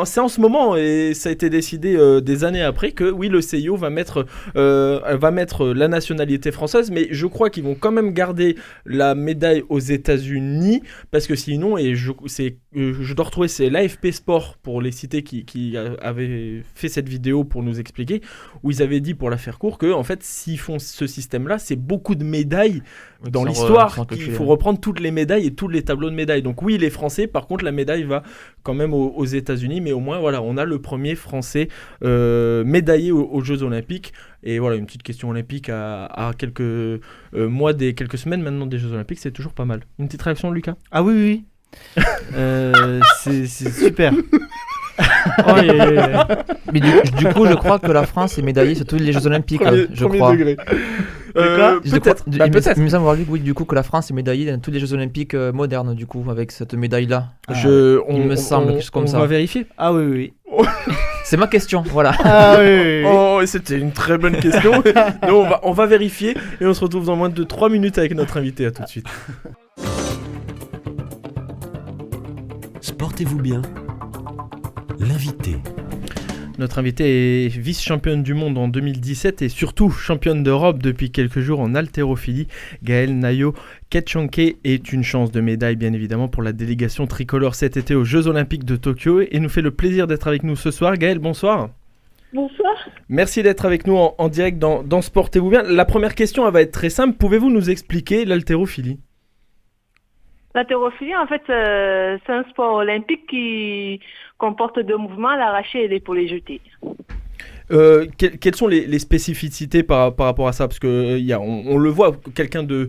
c'est en ce moment, et ça a été décidé des années après, que oui, le CIO va mettre la nationalité française, mais je crois qu'ils vont quand même garder la médaille aux États-Unis, parce que sinon, et je dois retrouver, c'est l'AFP Sport pour les citer qui avait fait cette vidéo pour nous expliquer, où ils avaient dit, pour la faire court, que en fait, s'ils font ce système-là, c'est beaucoup de médailles dans Sans l'histoire. Il calculer. faut reprendre toutes les médailles et tous les tableaux de médailles. Donc oui, il est français. Par contre, la médaille va quand même aux États-Unis. Mais au moins, voilà, on a le premier français médaillé aux Jeux Olympiques. Et voilà, une petite question olympique à quelques mois, quelques semaines maintenant des Jeux Olympiques, c'est toujours pas mal. Une petite réaction, Lucas? Ah oui, oui. C'est super. Oh, Mais du coup, je crois que la France est médaillée sur tous les Jeux Olympiques, je Premier crois. degré. quoi Peut-être. Il me semble avoir lu oui, du coup, que la France est médaillée dans tous les Jeux Olympiques modernes, du coup, avec cette médaille-là. Il me semble quelque chose comme ça. On va vérifier. Ah oui, oui, oui. C'est ma question, voilà. Ah oui, oui, oui. Oh, et c'était une très bonne question. Donc, on va vérifier et on se retrouve dans moins de 3 minutes avec notre invité. À tout de suite. Sportez-vous bien. L'invité. Notre invitée est vice-championne du monde en 2017 et surtout championne d'Europe depuis quelques jours en haltérophilie. Gaëlle Nayo-Ketchanke est une chance de médaille bien évidemment pour la délégation tricolore cet été aux Jeux Olympiques de Tokyo et nous fait le plaisir d'être avec nous ce soir. Gaëlle, bonsoir. Bonsoir. Merci d'être avec nous en direct dans Sportez-vous bien. La première question elle va être très simple. Pouvez-vous nous expliquer l'haltérophilie? L'haltérophilie, en fait, c'est un sport olympique qui comporte deux mouvements, l'arraché et l'épaulé jeté. Quelles sont les spécificités par rapport à ça? Parce que on le voit, quelqu'un de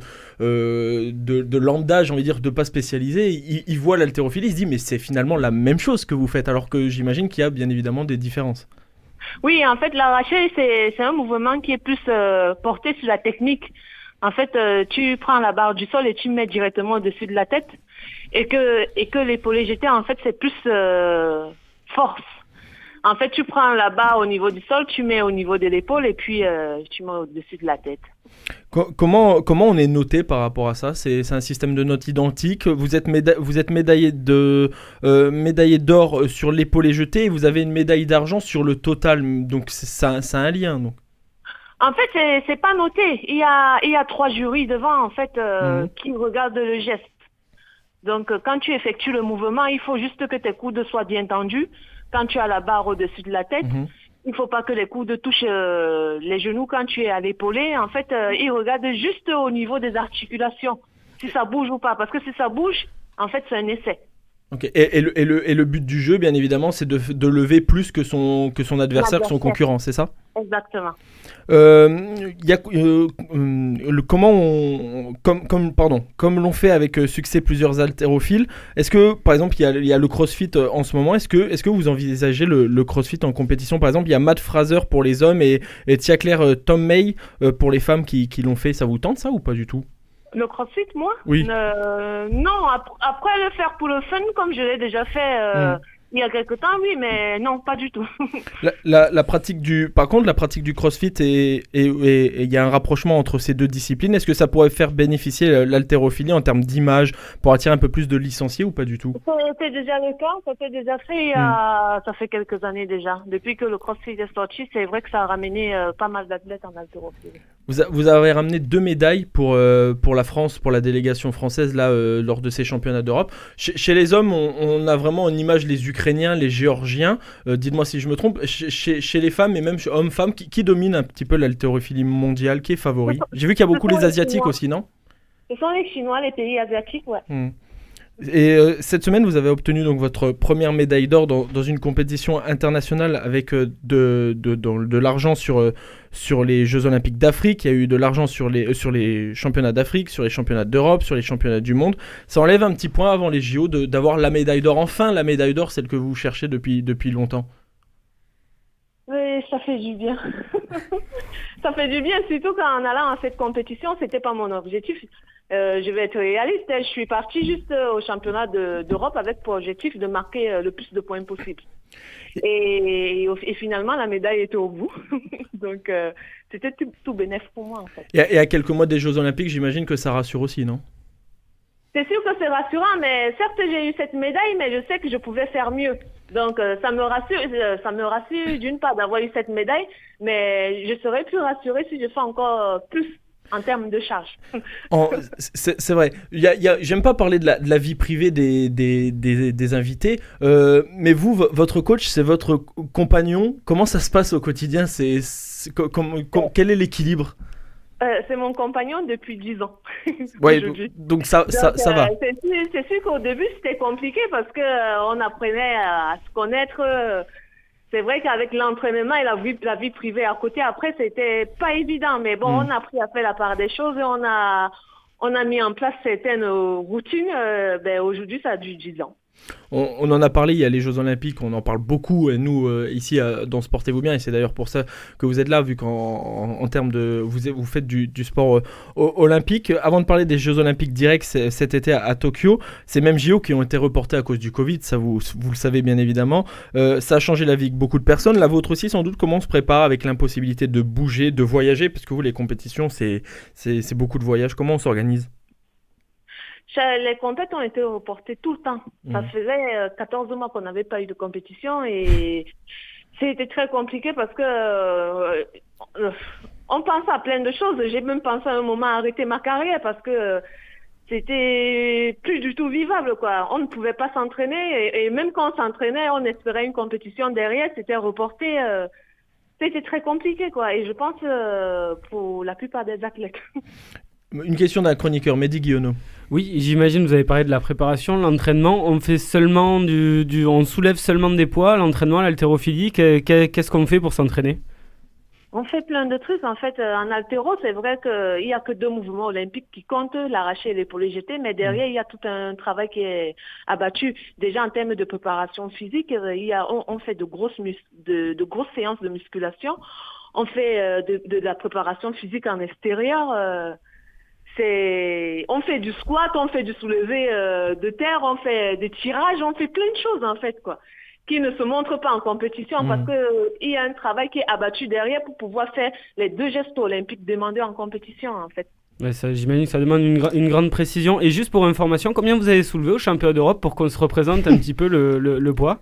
lambda, j'ai envie de dire, de pas spécialisé, il voit l'haltérophilie, il se dit mais c'est finalement la même chose que vous faites, alors que j'imagine qu'il y a bien évidemment des différences. Oui, en fait, l'arraché, c'est un mouvement qui est plus porté sur la technique. En fait, tu prends la barre du sol et tu mets directement au-dessus de la tête. Et que l'épaulé jeté, en fait, c'est plus force. En fait, tu prends la barre au niveau du sol, tu mets au niveau de l'épaule et puis tu mets au-dessus de la tête. Comment on est noté par rapport à ça? C'est un système de notes identique. Vous êtes médaillé d'or sur l'épaulé jeté et vous avez une médaille d'argent sur le total. Donc ça a un lien. Donc. En fait, c'est pas noté. Il y a 3 jurys devant en fait qui regardent le geste. Donc quand tu effectues le mouvement, il faut juste que tes coudes soient bien tendus. Quand tu as la barre au-dessus de la tête, il faut pas que les coudes touchent les genoux quand tu es à l'épaulé. En fait, ils regardent juste au niveau des articulations, si ça bouge ou pas. Parce que si ça bouge, en fait, c'est un essai. Okay. Et le but du jeu, bien évidemment, c'est de lever plus que son adversaire, que son concurrent, c'est ça? Exactement. Comme l'ont fait avec succès plusieurs haltérophiles, est-ce que, par exemple, il y a le CrossFit en ce moment, est-ce que vous envisagez le CrossFit en compétition? Par exemple, il y a Matt Fraser pour les hommes et Tia-Claire Tom May pour les femmes qui l'ont fait. Ça vous tente, ça, ou pas du tout? Le CrossFit, moi? Oui. Non, après le faire pour le fun, comme je l'ai déjà fait il y a quelque temps, oui, mais non, pas du tout. la pratique par contre, la pratique du CrossFit, et il y a un rapprochement entre ces deux disciplines. Est-ce que ça pourrait faire bénéficier l'haltérophilie en termes d'image pour attirer un peu plus de licenciés ou pas du tout? C'était déjà le cas, ça s'est déjà fait ça fait quelques années déjà. Depuis que le CrossFit est sorti, c'est vrai que ça a ramené pas mal d'athlètes en haltérophilie. Vous avez ramené 2 médailles pour la France, pour la délégation française là lors de ces championnats d'Europe. Chez les hommes, on a vraiment en image les Ukrainiens, les Géorgiens. Dites-moi si je me trompe. Chez les femmes et même chez hommes-femmes, qui domine un petit peu l'haltérophilie mondiale, qui est favori? J'ai vu qu'il y a beaucoup les Asiatiques aussi, non? Ce sont les Chinois, les pays asiatiques, ouais. Et cette semaine, vous avez obtenu donc votre première médaille d'or dans une compétition internationale avec de l'argent sur les Jeux Olympiques d'Afrique. Il y a eu de l'argent sur les championnats d'Afrique, sur les championnats d'Europe, sur les championnats du monde. Ça enlève un petit point avant les JO d'avoir la médaille d'or. Enfin, la médaille d'or, celle que vous cherchez depuis longtemps. Oui, ça fait du bien. Ça fait du bien, surtout qu'en allant à cette compétition, c'était pas mon objectif. Je vais être réaliste, je suis partie juste au championnat d'Europe avec pour objectif de marquer le plus de points possible. Et finalement, la médaille était au bout. Donc, c'était tout bénéfique pour moi, en fait. Et à quelques mois des Jeux Olympiques, j'imagine que ça rassure aussi, non? C'est sûr que c'est rassurant, mais certes, j'ai eu cette médaille, mais je sais que je pouvais faire mieux. Donc, ça me rassure d'une part d'avoir eu cette médaille, mais je serais plus rassurée si je fais encore plus en termes de charge. C'est vrai. J'aime pas parler de la vie privée des invités, mais vous, votre coach, c'est votre compagnon. Comment ça se passe au quotidien? Quel est l'équilibre? C'est mon compagnon depuis 10 ans. Ouais, donc ça va. C'est sûr qu'au début, c'était compliqué parce qu'on apprenait à se connaître. C'est vrai qu'avec l'entraînement et la vie privée à côté, après, c'était pas évident. Mais bon, on a appris à faire la part des choses et on a mis en place certaines routines. Aujourd'hui, ça a du 10 ans. On en a parlé, il y a les Jeux Olympiques, on en parle beaucoup, et nous ici dans Sportez-vous bien, et c'est d'ailleurs pour ça que vous êtes là, vu qu'en termes de vous faites du sport olympique. Avant de parler des Jeux Olympiques directs cet été à Tokyo, ces mêmes JO qui ont été reportés à cause du Covid, ça vous le savez bien évidemment, ça a changé la vie de beaucoup de personnes, la vôtre aussi sans doute. Comment on se prépare avec l'impossibilité de bouger, de voyager, parce que vous, les compétitions, c'est beaucoup de voyages, comment on s'organise? Les compètes ont été reportées tout le temps. Ça faisait 14 mois qu'on n'avait pas eu de compétition et c'était très compliqué parce que on pense à plein de choses. J'ai même pensé à un moment à arrêter ma carrière parce que c'était plus du tout vivable, quoi. On ne pouvait pas s'entraîner et même quand on s'entraînait, on espérait une compétition derrière, c'était reporté. C'était très compliqué, quoi. Et je pense pour la plupart des athlètes. Une question d'un chroniqueur, Mehdi Guillonneau. Oui, j'imagine, vous avez parlé de la préparation, l'entraînement. On fait seulement on soulève seulement des poids, l'entraînement, l'haltérophilie. Qu'est-ce qu'on fait pour s'entraîner? On fait plein de trucs. En fait, en haltéro, c'est vrai qu'il n'y a que 2 mouvements olympiques qui comptent, l'arraché et l'épaulé jeté, mais derrière, il y a tout un travail qui est abattu. Déjà, en termes de préparation physique, on fait de grosses séances de musculation. On fait de la préparation physique en extérieur. On fait du squat, on fait du soulevé de terre, on fait des tirages, on fait plein de choses en fait, quoi. qui ne se montrent pas en compétition parce qu'il y a un travail qui est abattu derrière pour pouvoir faire les 2 gestes olympiques demandés en compétition, en fait. Ouais, j'imagine que ça demande une grande précision. Et juste pour information, combien vous avez soulevé au championnat d'Europe pour qu'on se représente un petit peu le poids?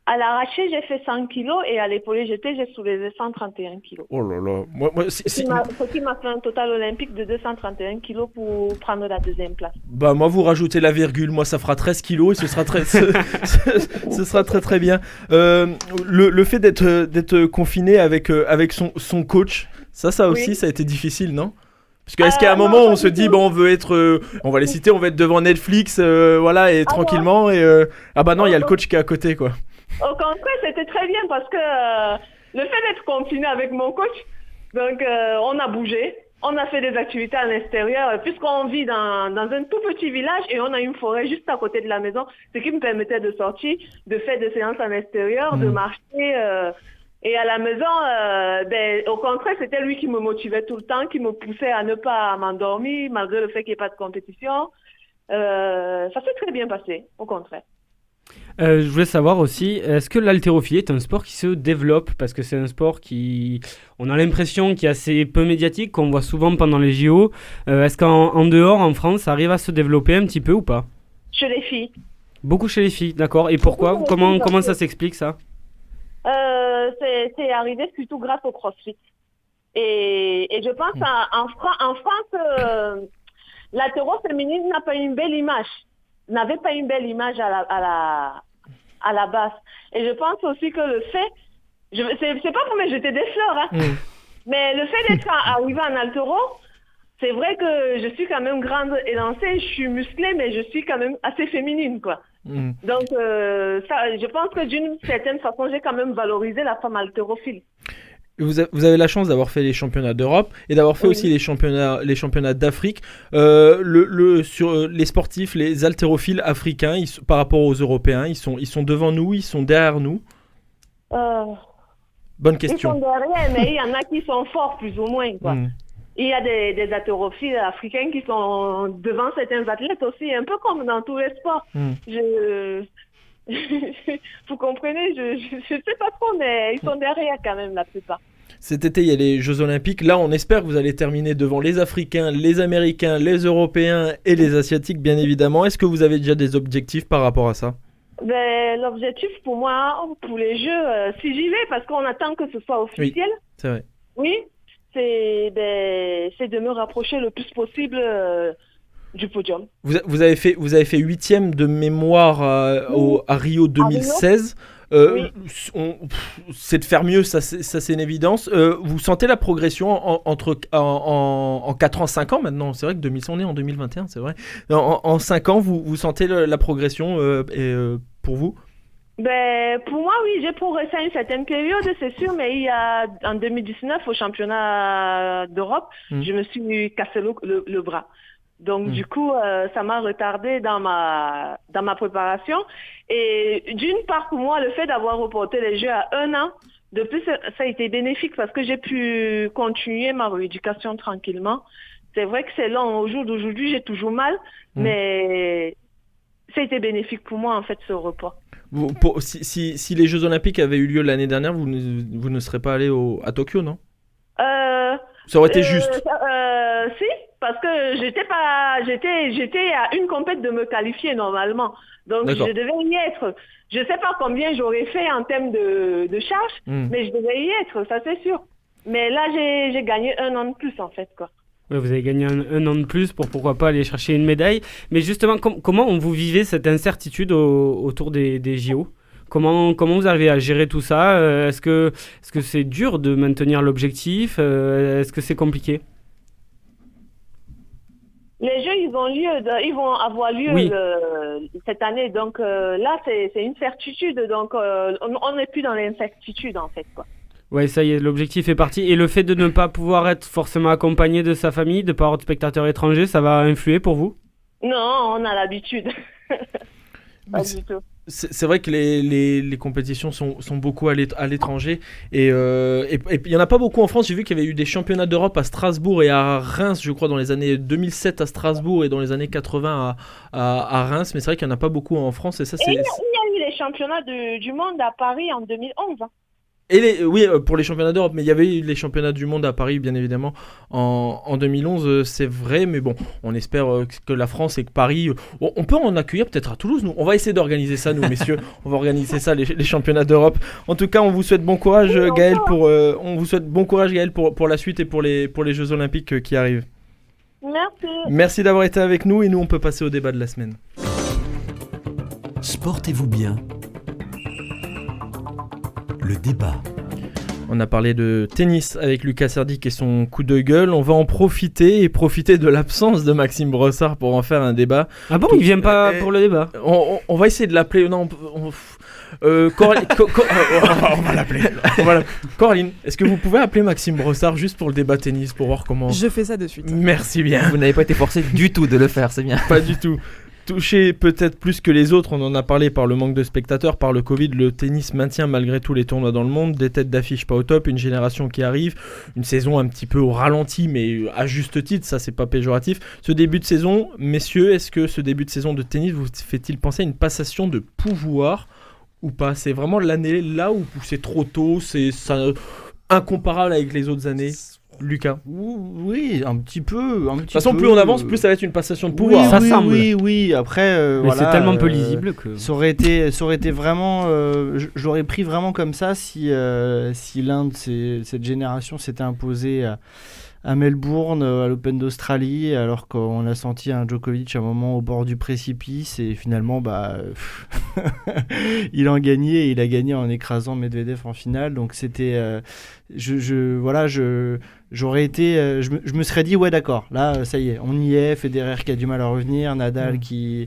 À l'arraché, j'ai fait 100 kilos et à l'épaulé jeté, j'ai soulevé 131 kilos. Oh là là. Ce qui m'a fait un total olympique de 231 kilos pour prendre la 2e place. Bah moi vous rajoutez la virgule, moi ça fera 13 kilos et ce sera ce sera très très bien. Le fait d'être confiné avec son coach, ça aussi ça a été difficile, non? Parce que est-ce qu'à un moment on se dit bon on veut être, on va les citer, on va être devant Netflix, voilà et tranquillement et ah bah non il y a le coach qui est à côté quoi. Au contraire, c'était très bien parce que le fait d'être confiné avec mon coach, donc on a bougé, on a fait des activités à l'extérieur, puisqu'on vit dans un tout petit village et on a une forêt juste à côté de la maison, ce qui me permettait de sortir, de faire des séances à l'extérieur, de marcher. Et à la maison, au contraire, c'était lui qui me motivait tout le temps, qui me poussait à ne pas m'endormir, malgré le fait qu'il n'y ait pas de compétition. Ça s'est très bien passé, au contraire. Je voulais savoir aussi, est-ce que l'haltérophilie est un sport qui se développe? Parce que c'est un sport on a l'impression qu'il est assez peu médiatique, qu'on voit souvent pendant les JO. Est-ce qu'en dehors, en France, ça arrive à se développer un petit peu ou pas? Chez les filles. Beaucoup chez les filles, d'accord. Et pourquoi? Comment ça s'explique ça? C'est arrivé surtout grâce au CrossFit. Et je pense en France, l'haltéro féminine n'a pas une belle image. N'avait pas une belle image à la base. Et je pense aussi que le fait, c'est pas pour me jeter des fleurs, hein, mais le fait d'être arrivé en haltéro, c'est vrai que je suis quand même grande et lancée, je suis musclée, mais je suis quand même assez féminine, quoi. Donc, je pense que d'une certaine façon, j'ai quand même valorisé la femme haltérophile. Vous avez la chance d'avoir fait les championnats d'Europe et d'avoir fait aussi les championnats d'Afrique. Sur les sportifs, les haltérophiles africains, par rapport aux Européens, ils sont devant nous, ils sont derrière nous. Bonne question. Ils sont derrière, mais il y en a qui sont forts plus ou moins, quoi. Il y a des haltérophiles africains qui sont devant certains athlètes aussi, un peu comme dans tous les sports. Vous comprenez, je sais pas trop, mais ils sont derrière quand même la plupart. Cet été, il y a les Jeux Olympiques. Là, on espère que vous allez terminer devant les Africains, les Américains, les Européens et les Asiatiques, bien évidemment. Est-ce que vous avez déjà des objectifs par rapport à ça? L'objectif pour moi, pour les Jeux, si j'y vais, parce qu'on attend que ce soit officiel. Oui, c'est vrai. Oui, c'est de me rapprocher le plus possible du podium. Vous avez fait 8e de mémoire à Rio 2016. C'est de faire mieux, ça c'est une évidence. Vous sentez la progression en 4 ans, 5 ans maintenant? C'est vrai que on est en 2021, c'est vrai. En 5 ans, vous sentez la progression pour vous? Pour moi, oui, j'ai progressé à une certaine période, c'est sûr, mais en 2019, au championnat d'Europe, je me suis cassé le bras. Donc du coup, ça m'a retardé dans ma préparation. Et d'une part, pour moi, le fait d'avoir reporté les Jeux à 1 an, de plus, ça a été bénéfique parce que j'ai pu continuer ma rééducation tranquillement. C'est vrai que c'est long. Au jour d'aujourd'hui, j'ai toujours mal, mais ça a été bénéfique pour moi, en fait, ce report. Si les Jeux Olympiques avaient eu lieu l'année dernière, vous ne serez pas allé à Tokyo, non? Ça aurait été juste. Si, parce que j'étais à une compète de me qualifier normalement. Donc je devais y être. Je sais pas combien j'aurais fait en termes de charge, mais je devais y être, ça c'est sûr. Mais là j'ai gagné 1 an de plus en fait, quoi. Ouais, vous avez gagné un an de plus pour pourquoi pas aller chercher une médaille. Mais justement, comment vous vivez cette incertitude autour des JO? Comment vous arrivez à gérer tout ça? Est-ce que c'est dur de maintenir l'objectif? Est-ce que c'est compliqué? Les Jeux, ils vont avoir lieu cette année. Donc là, c'est une certitude. Donc on n'est plus dans l'incertitude en fait, quoi. Ouais, ça y est, l'objectif est parti. Et le fait de ne pas pouvoir être forcément accompagné de sa famille, de ne pas avoir de spectateurs étrangers, ça va influer pour vous? Non, on a l'habitude. Pas du tout. C'est vrai que les compétitions sont beaucoup à l'étranger et il n'y en a pas beaucoup en France. J'ai vu qu'il y avait eu des championnats d'Europe à Strasbourg et à Reims, je crois, dans les années 2007 à Strasbourg et dans les années 80 à Reims, mais c'est vrai qu'il n'y en a pas beaucoup en France. Et ça, il y a eu les championnats du monde à Paris en 2011. Et pour les championnats d'Europe, mais il y avait eu les championnats du monde à Paris, bien évidemment, en 2011, c'est vrai, mais bon, on espère que la France et que Paris, on peut en accueillir peut-être à Toulouse, nous. On va essayer d'organiser ça, nous, messieurs. On va organiser ça, les championnats d'Europe. En tout cas, on vous souhaite bon courage, Gaël, pour la suite et pour les Jeux Olympiques qui arrivent. Merci. Merci d'avoir été avec nous, et nous, on peut passer au débat de la semaine. Sportez-vous bien. Le débat. On a parlé de tennis avec Lucas Serdic et son coup de gueule. On va en profiter de l'absence de Maxime Brossard pour en faire un débat. Ah bon, il vient pas pour le débat? On va essayer de l'appeler. Non, Coraline, on va l'appeler. Coraline, est-ce que vous pouvez appeler Maxime Brossard juste pour le débat tennis pour voir comment... Je fais ça de suite. Merci bien. Vous n'avez pas été forcé du tout de le faire, c'est bien. Pas du tout. Touché peut-être plus que les autres, on en a parlé par le manque de spectateurs, par le Covid, le tennis maintient malgré tout les tournois dans le monde, des têtes d'affiche pas au top, une génération qui arrive, une saison un petit peu au ralenti, mais à juste titre, ça c'est pas péjoratif. Ce début de saison, messieurs, est-ce que ce début de saison de tennis vous fait-il penser à une passation de pouvoir ou pas? C'est vraiment l'année là où c'est trop tôt, c'est incomparable avec les autres années? Lucas. Oui, un petit peu. De toute façon, plus on avance, plus ça va être une passation de pouvoir. Oui, ça semble. Oui. Après, mais voilà, c'est tellement peu lisible que. Ça aurait été vraiment. J'aurais pris vraiment comme ça si l'un de cette génération s'était imposé à Melbourne, à l'Open d'Australie, alors qu'on a senti un Djokovic à un moment au bord du précipice et finalement, il a gagné en écrasant Medvedev en finale. Donc c'était, je me serais dit ouais d'accord, là ça y est, on y est. Federer qui a du mal à revenir, Nadal qui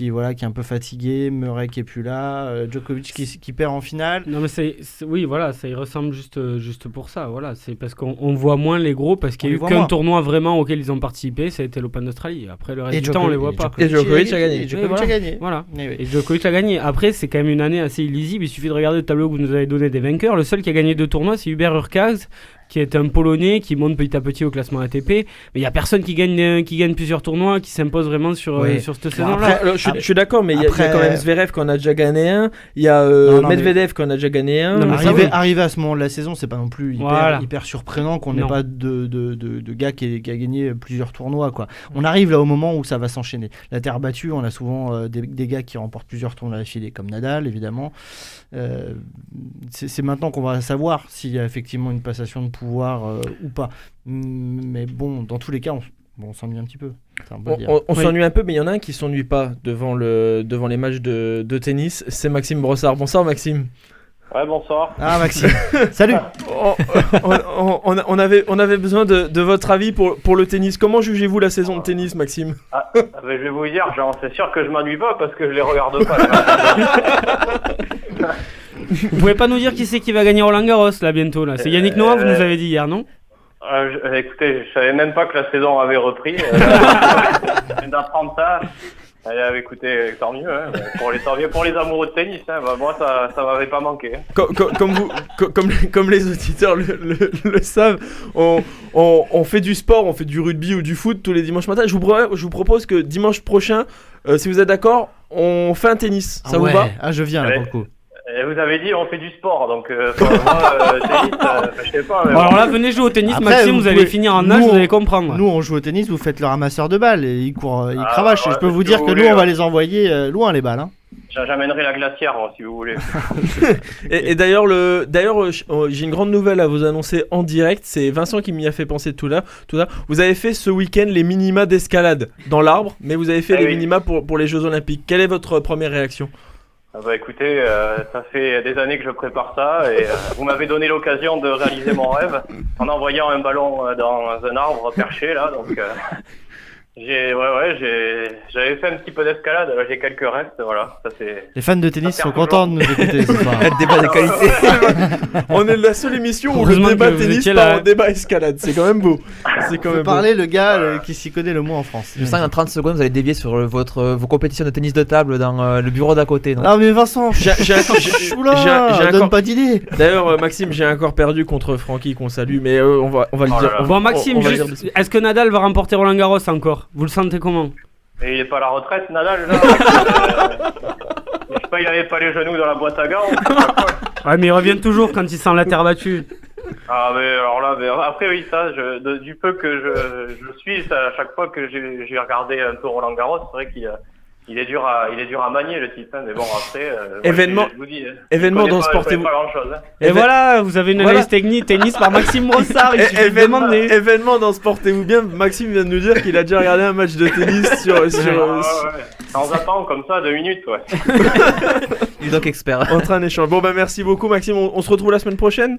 est un peu fatigué, Murray qui est plus là, Djokovic qui perd en finale. Non mais ça y ressemble juste pour ça, voilà, c'est parce qu'on voit moins les gros, parce qu'il y a eu qu'un tournoi vraiment auquel ils ont participé, ça a été l'Open d'Australie. Après le reste du temps on les voit pas. Et Djokovic a gagné. Voilà. Et Djokovic a gagné. Après c'est quand même une année assez illisible, il suffit de regarder le tableau que vous nous avez donné des vainqueurs. Le seul qui a gagné 2 tournois c'est Hubert Hurkacz, qui est un Polonais qui monte petit à petit au classement ATP, mais il y a personne qui gagne plusieurs tournois, qui s'impose vraiment sur cette saison-là. Je suis d'accord, mais il y a quand même Zverev qui en a déjà gagné un, il y a Medvedev qui en a déjà gagné un. Arrivé à ce moment de la saison, c'est pas non plus hyper surprenant qu'on n'ait pas de gars qui a gagné plusieurs tournois, quoi. On arrive là au moment où ça va s'enchaîner. La terre battue, on a souvent des gars qui remportent plusieurs tournois d'affilée, comme Nadal évidemment. C'est maintenant qu'on va savoir s'il y a effectivement une passation de pouvoir ou pas. Mais bon, dans tous les cas, on s'ennuie un petit peu. On s'ennuie un peu, mais il y en a un qui s'ennuie pas devant les matchs de tennis, c'est Maxime Brossard. Bonsoir Maxime. Ouais, bonsoir. Ah Maxime, salut. On avait besoin de votre avis pour le tennis. Comment jugez-vous la saison de tennis, Maxime? Je vais vous dire, c'est sûr que je m'ennuie pas parce que je les regarde pas. Vous pouvez pas nous dire qui c'est qui va gagner Roland Garros là bientôt là? C'est Yannick Noah, vous nous avez dit hier, non? Écoutez, je savais même pas que la saison avait repris. Je viens d'apprendre ça. Écoutez, tant mieux, hein. Pour les amoureux de tennis, hein. Moi ça m'avait pas manqué. Comme les auditeurs le savent, on fait du sport, on fait du rugby ou du foot tous les dimanches matins. Je vous propose que dimanche prochain, si vous êtes d'accord, on fait un tennis. Ça vous va? Je viens là pour le coup. Vous avez dit on fait du sport, donc moi, tennis, je sais pas. Alors là, venez jouer au tennis. Après, Maxime, vous allez finir en nage, vous allez comprendre. Nous, on joue au tennis, vous faites le ramasseur de balles et ils cravachent. Je peux vous dire que nous, on va les envoyer loin, les balles. Hein. J'amènerai la glacière, si vous voulez. et d'ailleurs, j'ai une grande nouvelle à vous annoncer en direct. C'est Vincent qui m'y a fait penser tout à l'heure. Vous avez fait ce week-end les minima d'escalade dans l'arbre, mais vous avez fait les minima pour les Jeux Olympiques. Quelle est votre première réaction? Écoutez, ça fait des années que je prépare ça et vous m'avez donné l'occasion de réaliser mon rêve en envoyant un ballon dans un arbre perché là, donc j'avais fait un petit peu d'escalade, j'ai quelques restes, voilà. Ça, les fans de tennis sont contents de nous écouter ce soir. Débat de qualité. On est la seule émission où le débat tennis part en débat escalade, c'est quand même beau. C'est quand même parler le gars qui s'y connaît le moins en France. Je sens qu'en 30 secondes vous allez dévier sur vos compétitions de tennis de table dans le bureau d'à côté. Non mais Vincent, donne pas d'idée. D'ailleurs Maxime, j'ai encore perdu contre Francky qu'on salue, mais on va le dire. Bon Maxime, est-ce que Nadal va remporter Roland Garros encore? Vous le sentez comment? Et il est pas à la retraite, Nadal là. Je sais pas, il avait pas les genoux dans la boîte à gants. Ouais, mais il revient toujours quand il sent la terre battue. Ah, mais alors là, après, oui, ça, du peu que je suis, ça, à chaque fois que j'ai regardé un peu Roland Garros, c'est vrai qu'il est dur à manier, le type, hein, mais bon, après, Événement- je vous dis, événement dans je Sport connais TV. pas grand-chose. Hein. Et voilà, vous avez une analyse technique tennis par Maxime Brossard. Il suffit de demander. Événement dans Sportez-vous bien, Maxime vient de nous dire qu'il a déjà regardé un match de tennis sur Ouais. Sans attendre, comme ça, 2 minutes, ouais. Il est donc expert. entre un échange. Bon bah merci beaucoup Maxime, on se retrouve la semaine prochaine.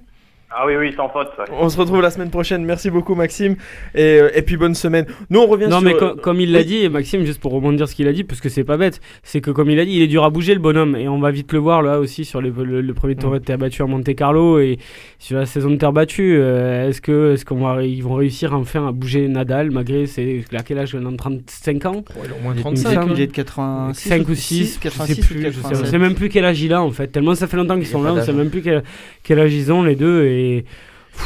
Ah oui, sans faute, ouais. On se retrouve la semaine prochaine. Merci beaucoup Maxime et puis bonne semaine. Nous on revient Non, sur mais comme il l'a dit, Maxime, juste pour rebondir ce qu'il a dit, parce que c'est pas bête, c'est que comme il a dit, il est dur à bouger le bonhomme, et on va vite le voir là aussi sur le premier tournoi de terre battue à Monte Carlo et sur la saison de terre battue. Est-ce qu'ils vont réussir enfin à bouger Nadal malgré à quel âge, il a 35 ans? il a au moins Il 35. me Il est de 86 5 ou 6, 86 je sais plus, ou 87. je sais même plus quel âge il a en fait, tellement ça fait longtemps qu'ils sont là, on sait même plus quel âge ils ont les deux, et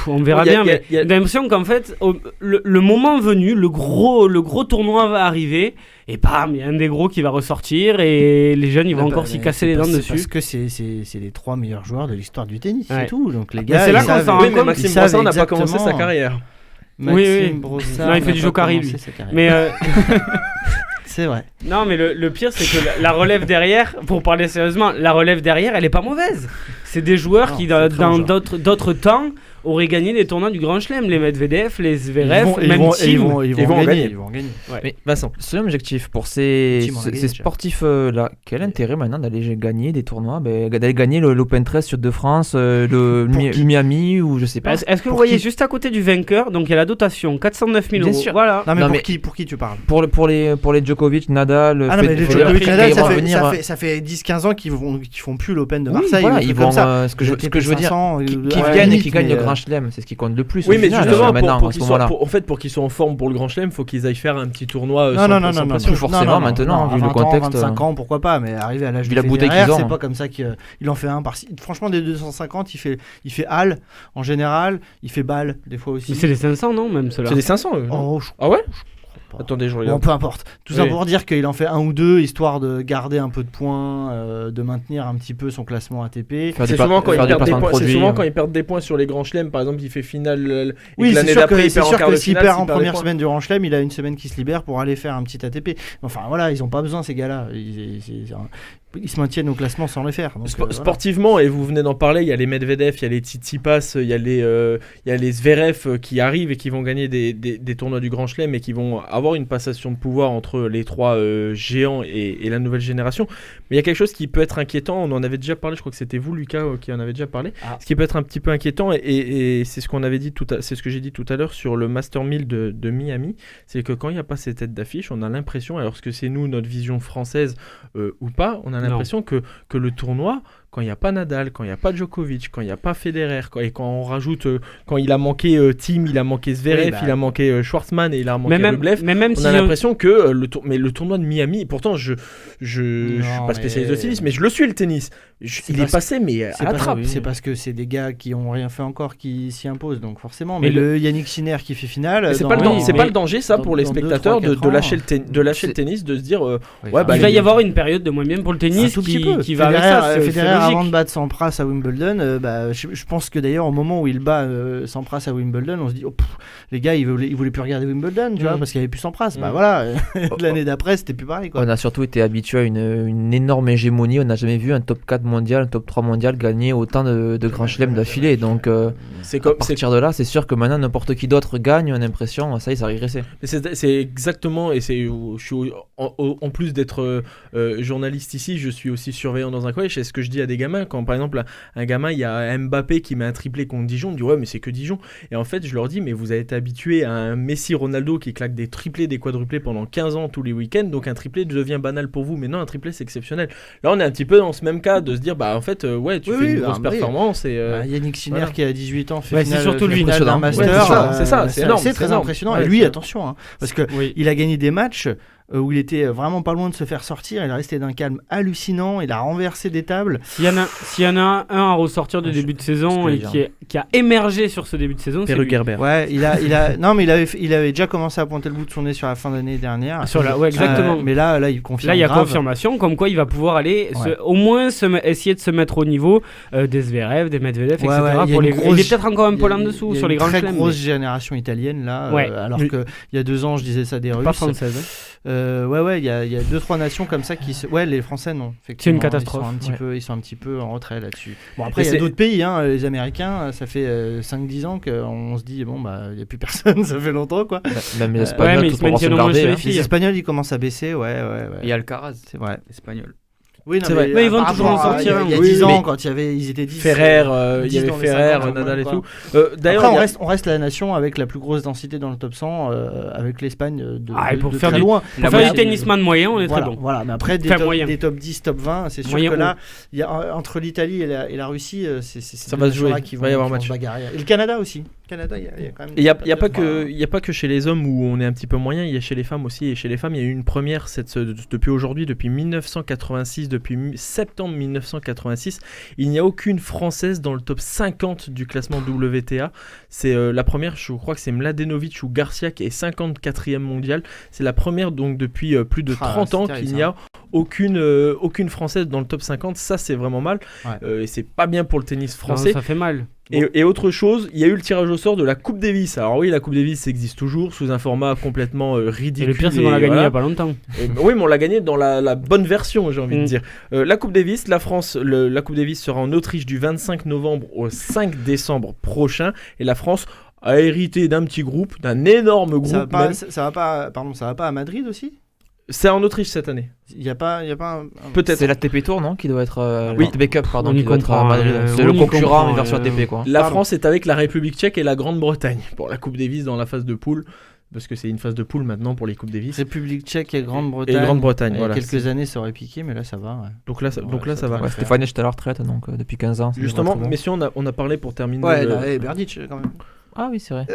on verra bien, mais j'ai l'impression qu'en fait le moment venu, le gros tournoi va arriver et bam, il y a un des gros qui va ressortir et les jeunes ils vont encore s'y casser les dents dessus. Parce que c'est les 3 meilleurs joueurs de l'histoire du tennis, Ouais. c'est tout. Donc les Mais gars, c'est là ils qu'on savent- s'en rend Oui, mais compte. Maxime ils savent Brossard n'a pas commencé sa exactement. carrière. Maxime Oui. Brossard Non, il fait n'a du pas Jokari, commencé lui. sa carrière. Mais C'est vrai. non, mais le pire c'est que la relève derrière, pour parler sérieusement, la relève derrière elle est pas mauvaise. C'est des joueurs Non, qui c'est très dans bon joueur. d'autres temps auraient gagné des tournois du Grand Chelem, les Medvedev, les Zverev, même ils Thiem. vont en gagner. Ils vont en gagner. Mais Vincent, seul objectif pour ces Team on a gagné, déjà. sportifs-là, quel intérêt maintenant d'aller gagner des tournois, d'aller gagner l'Open 13 Sud de France, le Miami ou je sais pas. Est-ce que vous Pour voyez qui juste à côté du vainqueur, donc il y a la dotation 409 000 Bien euros. sûr. Voilà. Non, mais Non, pour mais- qui tu parles? Pour les Djokovic, Nadal, Ah non, mais les Federer, Djokovic, qui Nadal, vont ça revenir, fait 10-15 ans qu'ils font plus l'Open de Oui, Marseille. voilà, ou des ils trucs vont, comme ça. ce que je veux dire, 500, qui à la viennent et limite, qui gagnent mais, le Grand Chelem, c'est ce qui compte le plus. Oui, au mais final, justement, maintenant, pour à ce qu'ils soient, moment-là. en fait, pour qu'ils soient en forme pour le Grand Chelem, il faut qu'ils aillent faire un petit tournoi Non, sans non, pression. Plus forcément maintenant, vu à le 20 ans, contexte. 25 ans, pourquoi pas, mais arriver à l'âge Vu de la bouteille Federer, qu'ils ont, c'est hein. pas comme ça qu'il en fait un par. Franchement, des 250, il fait Halle en général, il fait balle des fois aussi. Mais c'est les 500, non, même ceux-là. C'est des 500 eux, non Oh, Ah ouais pas. Attendez, je Bon, regarde. peu importe. Tout ça Oui. pour dire qu'il en fait un ou deux, histoire de garder un peu de points, de maintenir un petit peu son classement ATP. Faire C'est du souvent quand faire ils du perdent des placement de points. C'est produits, souvent quand ils perdent des points sur les grands chelems. Par exemple, il fait finale. Et Oui, que c'est l'année sûr d'après, que, il c'est perd en sûr quart que de s'il finale, perd s'il en perd des première points. semaine du Grand Chelem, il a une semaine qui se libère pour aller faire un petit ATP. Enfin voilà, ils ont pas besoin ces gars-là. Ils se maintiennent au classement sans les faire. Donc, voilà. Sportivement, et vous venez d'en parler, il y a les Medvedev, il y a les Tsitsipas, il y a les Zverev qui arrivent et qui vont gagner des tournois du Grand Chelem et qui vont avoir une passation de pouvoir entre les trois géants et la nouvelle génération. Mais il y a quelque chose qui peut être inquiétant, on en avait déjà parlé, je crois que c'était vous Lucas qui en avait déjà parlé. Ce qui peut être un petit peu inquiétant et c'est ce qu'on avait dit c'est ce que j'ai dit tout à l'heure sur le Master 1000 de Miami, c'est que quand il n'y a pas ces têtes d'affiche, on a l'impression, alors ce que c'est nous, notre vision française ou pas, on a l'impression que le tournoi, quand il n'y a pas Nadal, quand il n'y a pas Djokovic, quand il n'y a pas Federer, quand on rajoute, quand il a manqué Thiem, il a manqué Zverev, il a manqué Schwartzmann et il a manqué Rublev, on a l'impression que le tournoi de Miami, pourtant je suis pas spécialiste de tennis, mais je le suis le tennis. Il est passé, mais à la trappe. C'est parce que c'est des gars qui ont rien fait encore qui s'y imposent, donc forcément. Mais le Yannick Sinner qui fait finale. C'est pas le danger ça pour les spectateurs de lâcher le tennis, de se dire il va y avoir une période de moins bien pour le tennis qui va avec ça. Federer avant de battre Sampras à Wimbledon, je pense que d'ailleurs au moment où il bat Sampras à Wimbledon, on se dit les gars ils voulaient plus regarder Wimbledon, tu vois, parce qu'il n'y avait plus Sampras. Voilà, l'année d'après c'était plus pareil quoi. On a surtout été habitué à une énorme hégémonie. On n'a jamais vu un top 4 mondial, un top 3 mondial gagner autant de grands chelems d'affilée. Donc à partir de là, c'est sûr que maintenant n'importe qui d'autre gagne, on a l'impression ça y est, ça a régressé. C'est exactement, et je suis en plus d'être journaliste ici, je suis aussi surveillant dans un collège. C'est ce que je dis à des gamins. Quand par exemple un gamin, il y a Mbappé qui met un triplé contre Dijon, on dit ouais mais c'est que Dijon, et en fait je leur dis mais vous avez été habitué à un Messi, Ronaldo qui claque des triplés, des quadruplés pendant 15 ans tous les week-ends, donc un triplé devient banal pour vous, mais non, un triplé c'est exceptionnel. Là on est un petit peu dans ce même cas de se dire en fait tu fais une grosse performance et Yannick Sinner qui a 18 ans c'est surtout lui d'un master, c'est énorme, c'est très impressionnant, et lui attention parce que il a gagné des matchs où il était vraiment pas loin de se faire sortir. Il est resté d'un calme hallucinant. Il a renversé des tables. S'il y en a un à ressortir du début de saison et qui a émergé sur ce début de saison, c'est lui. Gerber. Ouais, il avait déjà commencé à pointer le bout de son nez sur la fin d'année dernière. Ouais, exactement. Mais là, il confirme. Là, il y a grave. confirmation comme quoi il va pouvoir aller au moins essayer de se mettre au niveau des Zverev, des Medvedev, etc. Il est peut-être encore un peu en dessous sur les grands chelems. Il y a une très grosse génération italienne là, alors qu'il y a 2 ans, je disais ça des Russes. Pas française. Il y a 2-3 nations comme ça qui se... Ouais, les Français non. C'est une catastrophe. Ils sont un petit peu en retrait là-dessus. Bon, après, il y a d'autres pays, hein, les Américains, ça fait 5-10 ans qu'on se dit, bon, bah, il n'y a plus personne, ça fait longtemps, quoi. Même les Espagnols, ils se maintiennent au moins chez les filles. Les Espagnols, ils commencent à baisser, ouais. Il y a Alcaraz, c'est vrai. Espagnol. Oui, non, c'est vrai. Mais ils vont toujours en sortir. Il y a 10 ans, quand ils étaient 10. Ferrer, il y avait Ferrer, Nadal et tout. D'ailleurs, après, on reste la nation avec la plus grosse densité dans le top 100, avec l'Espagne de faire très loin. Pour faire du tennisman moyen, on est très bon. Voilà, mais après, des top 10, top 20, c'est sûr que là, entre l'Italie et la Russie, ça va se jouer. Il va y avoir match. Et le Canada aussi. Il n'y a pas que chez les hommes où on est un petit peu moyen, il y a chez les femmes aussi. Et chez les femmes, il y a eu une première depuis aujourd'hui, depuis 1986, depuis septembre 1986. Il n'y a aucune Française dans le top 50 du classement WTA. C'est la première, je crois que c'est Mladenovic ou Garcia qui est 54e mondial. C'est la première donc depuis plus de 30 ans qu'il n'y a aucune Française dans le top 50. Ça, c'est vraiment mal. Et c'est pas bien pour le tennis français. Non, ça fait mal. Et autre chose, il y a eu le tirage au sort de la Coupe Davis. Alors oui, la Coupe Davis existe toujours sous un format complètement ridicule. Et le pire, c'est qu'on l'a gagné il n'y a pas longtemps. Oui, mais on l'a gagné dans la bonne version, j'ai envie de dire. La Coupe Davis, la France, la Coupe Davis sera en Autriche du 25 novembre au 5 décembre prochain. Et la France a hérité d'un petit groupe, d'un énorme groupe. Ça va pas à Madrid aussi ? C'est en Autriche cette année. Il y a pas un... Peut-être. C'est l'ATP Tour, non, qui doit être oui. l'ATP Cup, pardon, qui doit être à Madrid. C'est le concurrent mais version ATP, quoi. La France est avec la République Tchèque et la Grande-Bretagne pour la Coupe Davis dans la phase de poule. Parce que c'est une phase de poule maintenant pour les Coupes Davis. République Tchèque et Grande-Bretagne. Et Grande-Bretagne, voilà. Quelques années, ça aurait piqué, mais là, ça va. Ouais. Donc là, ça va. Ouais, Stéphane est à la retraite, donc depuis 15 ans. Justement, messieurs, on a parlé pour terminer. Ouais, Berdych, quand même. Ah oui, c'est vrai.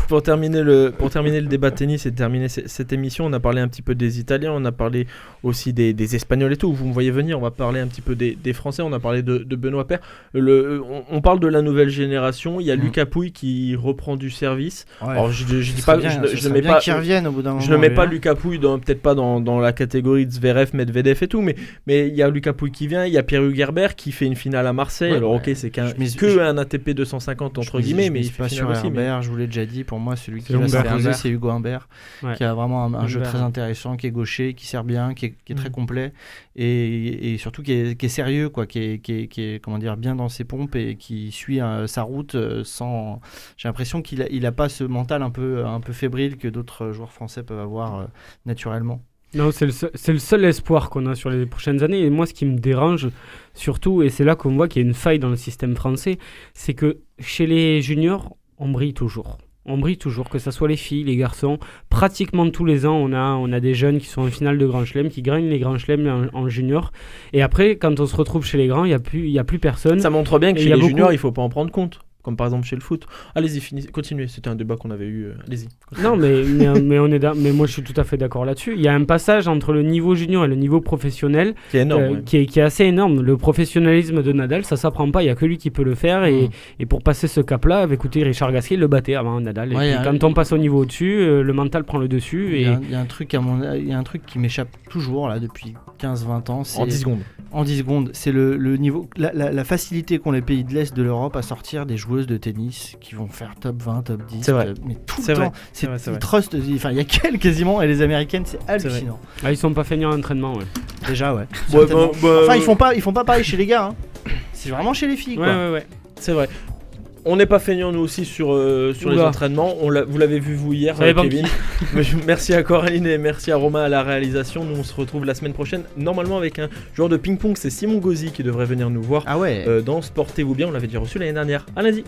Pour terminer le débat de tennis et terminer cette émission, on a parlé un petit peu des Italiens, on a parlé aussi des Espagnols et tout. Vous me voyez venir, on va parler un petit peu des Français, on a parlé de Benoît Paire. On parle de la nouvelle génération, il y a Lucas Pouille qui reprend du service. Ouais. Alors je dis pas, je ne mets pas, revienne au bout d'un moment. Je ne mets pas Lucas Pouille peut-être pas dans la catégorie de Zverev, Medvedev et tout, mais il y a Lucas Pouille qui vient, il y a Pierre Gerber qui fait une finale à Marseille. Alors ok, c'est un ATP 250 entre guillemets, mais il pas sur Humbert, je vous l'ai déjà dit, pour moi celui qui va s'imposer c'est Hugo Humbert, qui a vraiment un jeu très intéressant, qui est gaucher, qui sert bien, qui est très complet et surtout qui est sérieux, quoi, qui est comment dire, bien dans ses pompes et qui suit sa route sans. J'ai l'impression qu'il a pas ce mental un peu fébrile que d'autres joueurs français peuvent avoir naturellement. Non, c'est le seul espoir qu'on a sur les prochaines années. Et moi, ce qui me dérange surtout, et c'est là qu'on voit qu'il y a une faille dans le système français, c'est que chez les juniors, on brille toujours. On brille toujours, que ce soit les filles, les garçons. Pratiquement tous les ans, on a des jeunes qui sont en finale de Grand Chelem, qui gagnent les Grands Chelem en junior. Et après, quand on se retrouve chez les grands, il n'y a plus personne. Ça montre bien que chez les juniors, il ne faut pas en prendre compte. Comme par exemple chez le foot. Allez-y, continuez. C'était un débat qu'on avait eu. Allez-y. Non, mais moi je suis tout à fait d'accord là-dessus. Il y a un passage entre le niveau junior et le niveau professionnel qui est énorme, qui est assez énorme. Le professionnalisme de Nadal, ça s'apprend pas. Il y a que lui qui peut le faire. Et pour passer ce cap-là, écoutez, Richard Gasquet le battait avant Nadal. Et puis, quand on passe au niveau au-dessus, le mental prend le dessus. Il y a un truc qui m'échappe toujours là depuis 15-20 ans. C'est en 10 secondes. C'est le niveau, la facilité qu'ont les pays de l'Est de l'Europe à sortir des joueuses de tennis qui vont faire top 20, top 10. C'est vrai. Mais tout le temps. C'est trust. Enfin, il y a qu'elles quasiment. Et les Américaines, c'est hallucinant. Ils sont pas feignants en entraînement, ouais. Déjà, ouais. Enfin, ils font pas pareil chez les gars. Hein. C'est vraiment chez les filles, quoi. Ouais. C'est vrai. On n'est pas feignants nous aussi sur les entraînements. Vous l'avez vu vous hier, Kevin. Merci à Coraline et merci à Romain à la réalisation. Nous on se retrouve la semaine prochaine, normalement avec un joueur de ping-pong, c'est Simon Gauzy qui devrait venir nous voir dans Sportez-vous bien. On l'avait déjà reçu l'année dernière. À lundi.